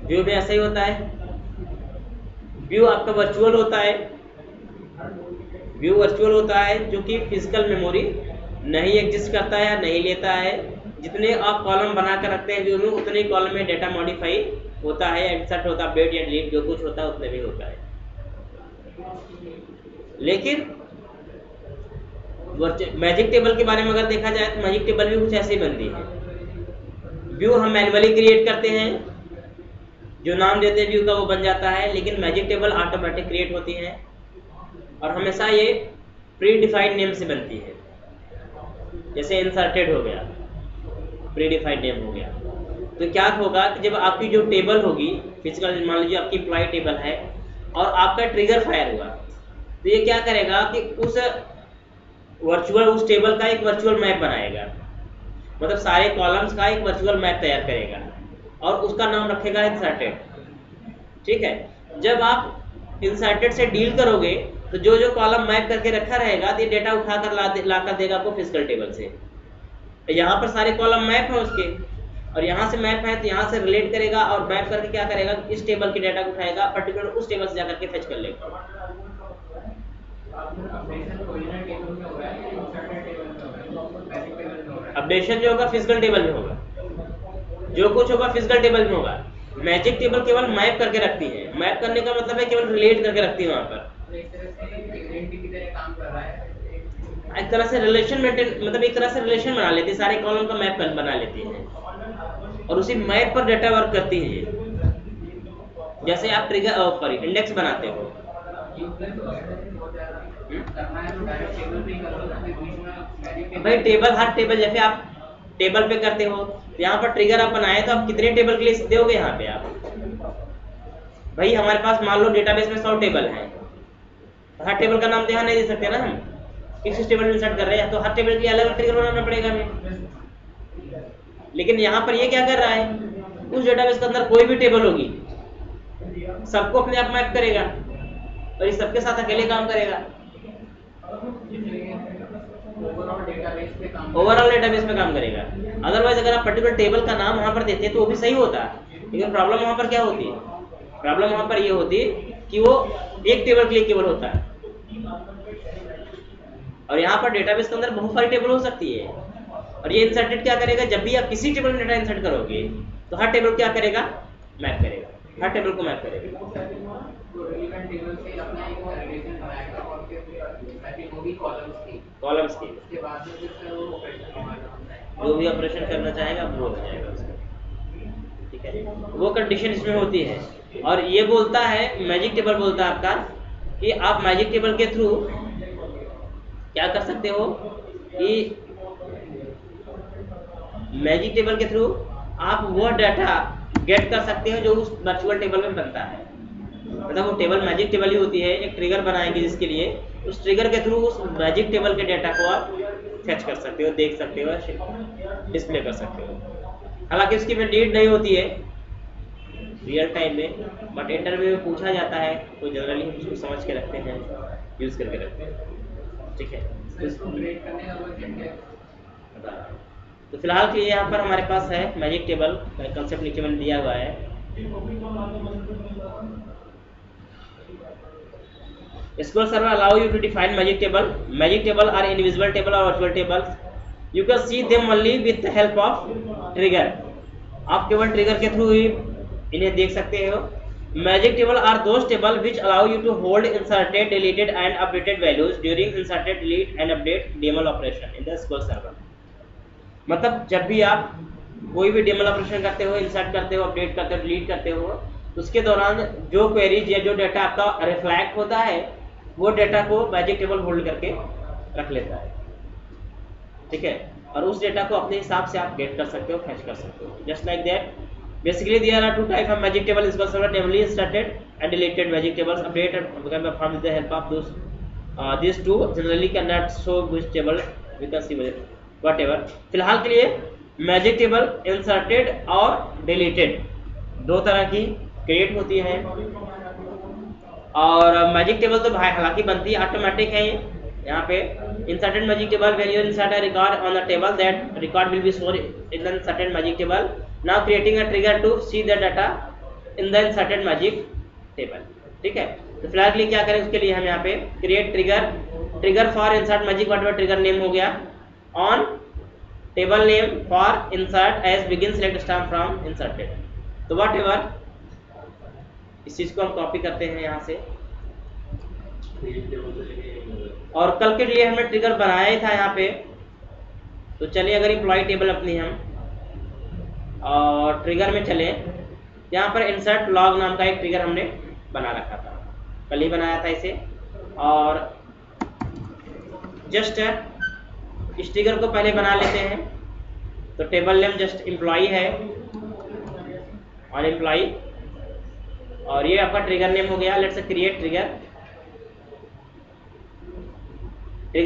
व्यू में ऐसा ही होता है, व्यू आपका वर्चुअल होता है, व्यू वर्चुअल होता है जो कि फिजिकल मेमोरी नहीं एग्जिस्ट करता है या नहीं लेता है। जितने आप कॉलम बना कर रखते हैं व्यू में, उतने कॉलम में डेटा मॉडिफाई होता है, इंसर्ट होता है, अपडेट या डिलीट जो कुछ होता है उतने में होता है। लेकिन मैजिक टेबल के बारे में अगर देखा जाए तो मैजिक टेबल भी कुछ ऐसे ही बनती है। व्यू हम मैन्युअली क्रिएट करते हैं, जो नाम देते हैं व्यू का वो बन जाता है, लेकिन मैजिक टेबल ऑटोमेटिक क्रिएट होती है और हमेशा ये प्री डिफाइंड नेम से बनती है। जैसे इंसर्टेड हो गया, प्री डिफाइंड नेम हो गया। तो क्या होगा कि जब आपकी जो टेबल होगी फिजिकल, मान लीजिए आपकी एम्प्लॉय टेबल है और आपका ट्रिगर फायर हुआ, तो ये क्या करेगा कि उस वर्चुअल, उस टेबल का एक वर्चुअल मैप बनाएगा, मतलब सारे कॉलम्स का एक वर्चुअल मैप तैयार करेगा और उसका नाम रखेगा इंसर्टेड। ठीक है, जब आप इंसर्टेड से डील करोगे तो जो जो कॉलम मैप करके रखा रहेगा तो ये डेटा उठाकर ला कर देगा आपको फिजिकल टेबल से। यहाँ पर सारे कॉलम मैप है उसके, और यहाँ से मैप है तो यहाँ से रिलेट करेगा और मैप करके क्या करेगा, इस टेबल के डेटा को उठाएगा, पर्टिकुलर उस टेबल से जाकर के फेच कर लेगा। अपडेशन जो होगा फिजिकल टेबल में होगा, जो कुछ होगा फिजिकल टेबल में होगा। मैजिक टेबल केवल मैप करके रखती है, मैप करने का मतलब है केवल रिलेट करके रखती है वहां पर, एक तरह से रिलेशन मेंटेन, मतलब एक तरह से रिलेशन बना लेती है, सारे कॉलम का मैप बना लेती है और उसी मैप पर डेटा वर्क करती है। जैसे आप ट्रिगर सॉरी इंडेक्स बनाते हो, भाई टेबल, हर टेबल जैसे आप टेबल पे करते हो तो यहाँ पर ट्रिगर आप बनाए तो आप कितने टेबल के लिए दोगे यहाँ पे आप, भाई हमारे पास मान लो डेटाबेस में 100 टेबल हैं, हर टेबल का नाम ध्यान नहीं दे सकते ना हम, किस टेबल में इंसर्ट कर रहे हैं, तो हर टेबल के लिए अलग अलग ट्रिगर बनाना पड़ेगा हमें। लेकिन यहाँ पर ये क्या कर रहा है, उस डेटाबेस के अंदर कोई भी टेबल होगी सबको अपने आप मैप करेगा, और इस सबके साथ अकेले काम करेगा। ओवरऑल डेटाबेस पे काम ओवरऑल डेटाबेस में काम करेगा। अदरवाइज अगर आप पर्टिकुलर टेबल का नाम वहां पर देते तो वो भी सही होता, लेकिन प्रॉब्लम वहां पर क्या होती है, प्रॉब्लम वहां पर ये होती कि वो एक टेबल के लिए केवल होता है, और यहाँ पर डेटाबेस के अंदर बहुत सारी टेबल हो सकती है। और ये इंसर्टेड क्या करेगा, जब भी आप किसी टेबल में डेटा इंसर्ट करोगे तो हर टेबल क्या करेगा, मैप करेगा, हर टेबल को मैप करेगा। तो रिलेवेंट टेबल से अपना एक रिलेशन बनाएगा और फिर मैपिंग होगी कॉलम्स की, कॉलम्स की उसके बाद में फिर वो ऑपरेशन करना जो भी ऑपरेशन करना चाहेगा वो हो जाएगा उसका, ठीक है। वो कंडीशन इसमें होती है। और ये बोलता है, मैजिक टेबल बोलता है आपका कि आप मैजिक टेबल के थ्रू क्या कर सकते हो कि मैजिक टेबल के थ्रू आप वो डाटा गेट कर सकते हो जो उस वर्चुअल टेबल में बनता है। मतलब वो टेबल मैजिक टेबल ही होती है, एक ट्रिगर बनाएंगे जिसके लिए उस ट्रिगर के थ्रू उस मैजिक टेबल के डाटा को आप फेच कर सकते हो, देख सकते हो, डिस्प्ले कर सकते हो। हालांकि उसकी में नीड नहीं होती है रियल टाइम में, बट इंटरव्यू में पूछा जाता है तो जनरली हम उसको समझ के रखते हैं, यूज करके रखते हैं, ठीक है। इसको क्रिएट करने का वो सिंटैक्स बता रहा हूं। तो फिलहाल के लिए यहाँ पर हमारे पास है मैजिक टेबल का कंसेप्ट नीचे मैंने दिया हुआ है। SQL Server allow you to define magic table. Magic table are invisible table or virtual tables. You can see them only with the help of trigger. आप केवल ट्रिगर के थ्रू ही इन्हें देख सकते हो। Magic table are those table which allow you to hold inserted, deleted and updated values during inserted, delete and update DML operation in the SQL Server. मतलब जब भी आप कोई भी DML ऑपरेशन करते हो, इंसर्ट करते हो, अपडेट करते हो, डिलीट करते हो, उसके दौरान जो क्वेरीज या जो डाटा आपका रिफ्लेक्ट होता है वो डाटा को मैजिक टेबल होल्ड करके रख लेता है, ठीक है। और उस डाटा को अपने हिसाब से आप गेट कर सकते हो, फैच कर सकते हो, just like that. Basically there are two type of magic table SQL Server, namely inserted and deleted magic tables. Update and can be performed with the help of those these two generally cannot show which table we can see whatever. फिलहाल के लिए magic table inserted और deleted दो तरह की create होती है। और मैजिक टेबल तो हालांकि बनती है ऑटोमेटिक है। यहाँ पे inserted magic table when you insert a record on the table, that record will be stored in the inserted magic table. Now creating a trigger to see the data in the inserted magic table, ठीक है। तो फिलहाल के लिए क्या करें, उसके लिए हम यहाँ पे create trigger for insert magic whatever trigger name हो गया, on table name for insert as begin select star from inserted. तो व्हाटएवर इस चीज को हम कॉपी करते हैं यहाँ से। और कल के लिए हमने ट्रिगर बनाया ही था यहाँ पे, तो चलिए अगर एम्प्लॉय टेबल अपनी हम और ट्रिगर में चले, यहाँ पर इंसर्ट लॉग नाम का एक ट्रिगर हमने बना रखा था, कल ही बनाया था इसे। और जस्ट इस ट्रिगर को पहले बना लेते हैं। तो टेबल नेम जस्ट एम्प्लॉय है और एम्प्लॉय, और ये आपका ट्रिगर नेम हो गया। लेट्स से क्रिएट ट्रिगर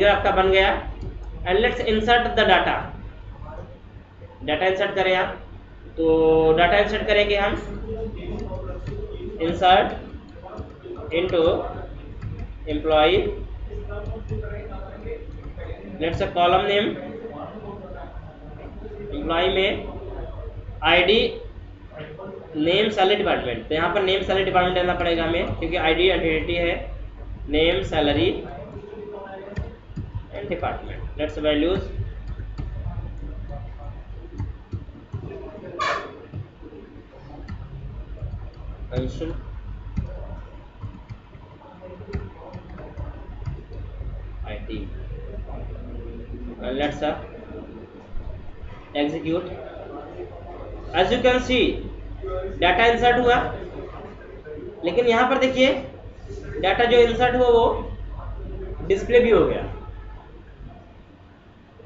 आपका बन गया। And let's insert the data insert करें आप। तो डाटा इंसर्ट करेंगे हम, insert into employee, let's say column name employee में आईडी नेम सैलरी डिपार्टमेंट। तो यहाँ पर नेम सैलरी डिपार्टमेंट डालना पड़ेगा हमें, क्योंकि आईडी आइडेंटिटी है, name salary and department. Let's values IT, let's execute. As you can see data insert हुआ, लेकिन यहाँ पर देखिए डाटा जो इंसर्ट हुआ वो डिस्प्ले भी हो गया।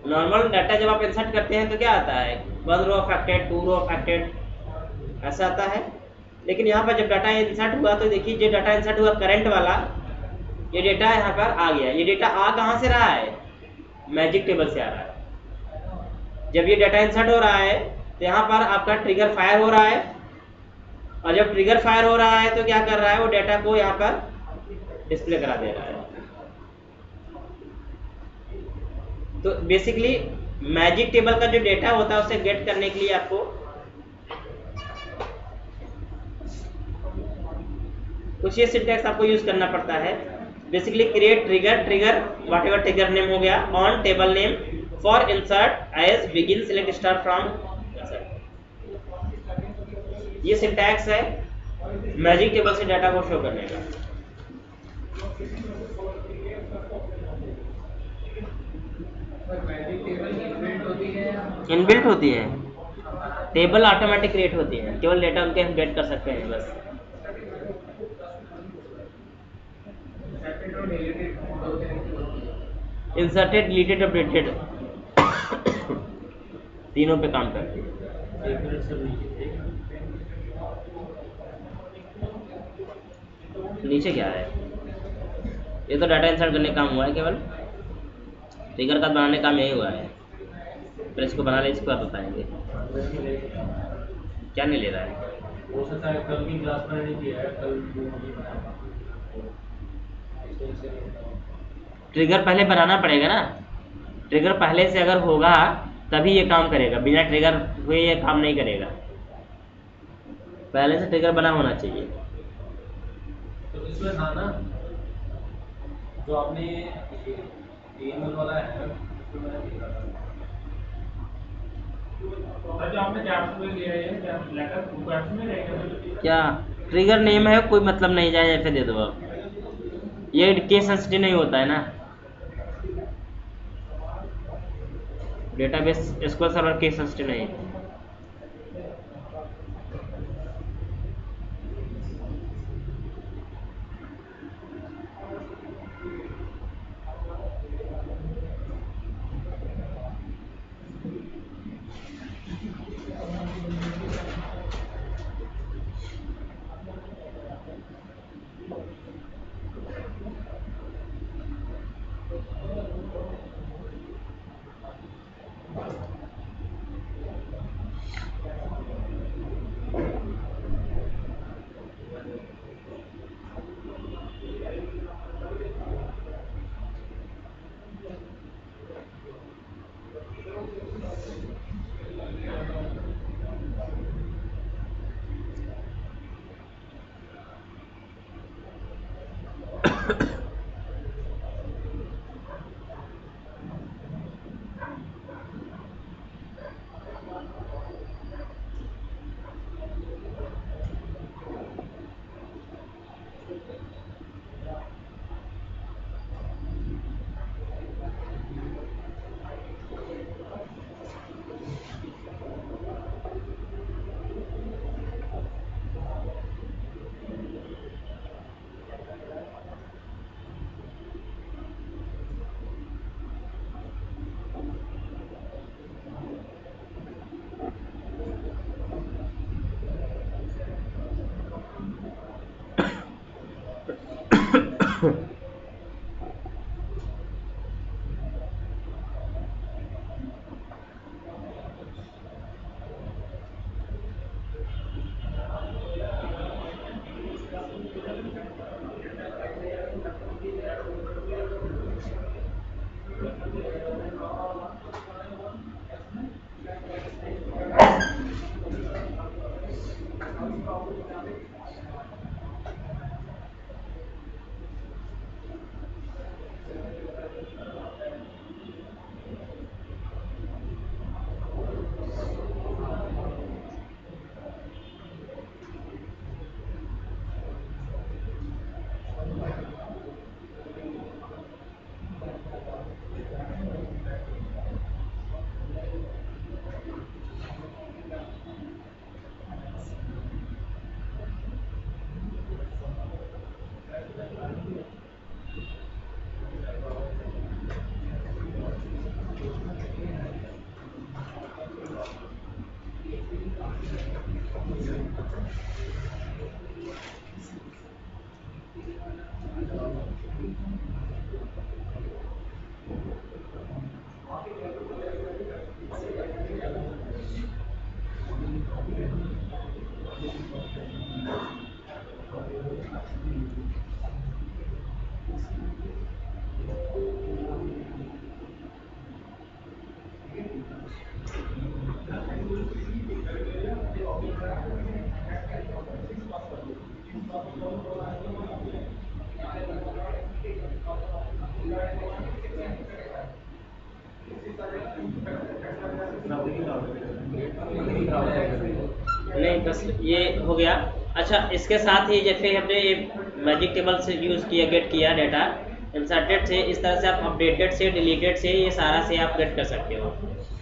नॉर्मल डाटा जब आप इंसर्ट करते हैं तो क्या आता है, 1 रो अफेक्टेड, 2 रो अफेक्टेड, ऐसा आता है। लेकिन यहाँ पर जब डाटा इंसर्ट हुआ तो देखिए जो डाटा इंसर्ट हुआ करंट वाला, ये डेटा यहाँ पर आ गया। ये डेटा आ कहाँ से रहा है, मैजिक टेबल से आ रहा है। जब ये डाटा इंसर्ट हो रहा है तो यहाँ पर आपका ट्रिगर फायर हो रहा है, और जब ट्रिगर फायर हो रहा है तो क्या कर रहा है, वो डाटा को यहाँ पर डिस्प्ले करा दे रहा है। तो बेसिकली मैजिक टेबल का जो डेटा होता है उसे गेट करने के लिए आपको कुछ ये सिंटैक्स आपको यूज करना पड़ता है। Basically create trigger, trigger what ever trigger name हो गया, on table name for insert as begin select star from insert. ये सिंटैक्स है मैजिक टेबल से डाटा को शो करने का। मैजिक टेबल इनबिल्ट होती है, इनबिल्ट होती है, टेबल ऑटोमेटिक क्रिएट होती है, केवल डेटा उनके हम गेट कर सकते हैं बस। इंसर्टेड, डिलीटेड, अपडेटेड तीनों पे काम करती है। एक मिनट सर नीचे क्या है? ये तो डाटा इंसर्ट करने का काम हुआ है, केवल ट्रिगर का बनाने का काम यही हुआ है। फिर इसको बना ले, इसके बाद बताएंगे क्या नहीं ले रहा है। हो सकता है कल की क्लास में नहीं किया है, कल ट्रिगर पहले बनाना पड़ेगा ना, ट्रिगर पहले से अगर होगा तभी ये काम करेगा, बिना ट्रिगर हुए ये काम नहीं करेगा। पहले से ट्रिगर बना होना चाहिए। तो इसमें था ना जो आपने ईमेल वाला है उसको मैंने देखा था। जो आपने कैप्स में लिया है क्या लेटर कैप्स में रहेगा क्या ट्रिगर नेम है, कोई मतलब नहीं, जाए ऐसे दे दो आप, ये केस सेंसिटिव नहीं होता है ना। Database SQL server case sensitive नहीं है। ये हो गया। अच्छा, इसके साथ ही जैसे हमने ये मैजिक टेबल से यूज़ किया, गेट किया डाटा इंसर्टेड से, इस तरह से आप अपडेटेड से, डिलीटेड से, ये सारा से आप गेट कर सकते हो।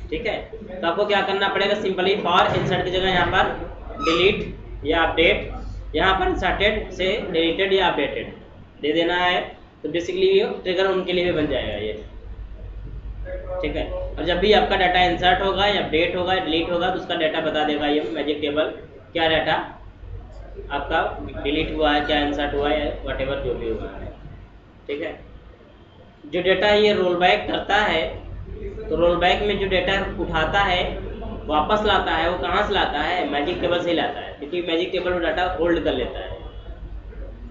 ठीक है, तो आपको क्या करना पड़ेगा, सिंपली फॉर इंसर्ट की जगह यहाँ पर डिलीट या अपडेट, यहाँ पर इंसर्टेड से डिलीटेड या अपडेटेड दे देना है। तो बेसिकली ये ट्रिगर उनके लिए भी बन जाएगा ये। ठीक है, और जब भी आपका डाटा इंसर्ट होगा या अपडेट होगा, डिलीट होगा, तो उसका डाटा बता देगा ये मैजिक टेबल क्या डाटा आपका डिलीट हुआ है, क्या इंसर्ट हुआ है, व्हाटएवर जो भी हुआ है। ठीक है, जो डाटा ये रोल बैक करता है, तो रोल बैक में जो डाटा उठाता है वापस लाता है, वो कहाँ से लाता है, मैजिक टेबल से ही लाता है, क्योंकि मैजिक टेबल वो डाटा होल्ड कर लेता है।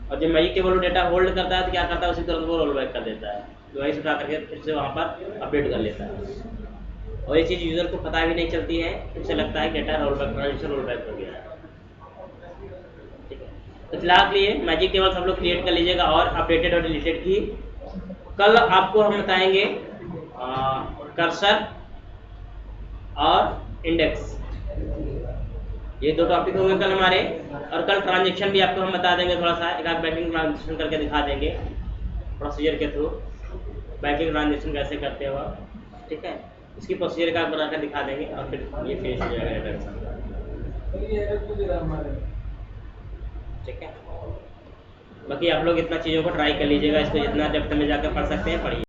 और जब मैजिक टेबल वो डाटा होल्ड करता है तो क्या करता है, उसी तरह वो रोल बैक कर देता है, तो वही उठा करके फिर से वहाँ पर अपडेट कर लेता है। और ये चीज़ यूज़र को पता भी नहीं चलती है, उसे लगता है डाटा रोल बैक हो गया है। ठीक है, तो फिलहाल के लिए मैजिक टेबल सब लोग क्रिएट कर लीजिएगा, और अपडेटेड और डिलीटेड की कल आपको हम बताएंगे कर्सर और इंडेक्स, ये दो टॉपिक होंगे कल हमारे। और कल ट्रांजेक्शन भी आपको हम बता देंगे, थोड़ा सा एक आध बैंकिंग ट्रांजेक्शन करके दिखा देंगे प्रोसीजर के थ्रू, बैंकिंग ट्रांजेक्शन कैसे करते हो आप। ठीक है, इसकी प्रोसीजर का बना कर दिखा देंगे, और फिर ये फिनिश हो जाएगा। ठीक है, बाकी आप लोग इतना चीज़ों को ट्राई कर लीजिएगा, इसको जितना डेप्थ में जाकर पढ़ सकते हैं पढ़िए।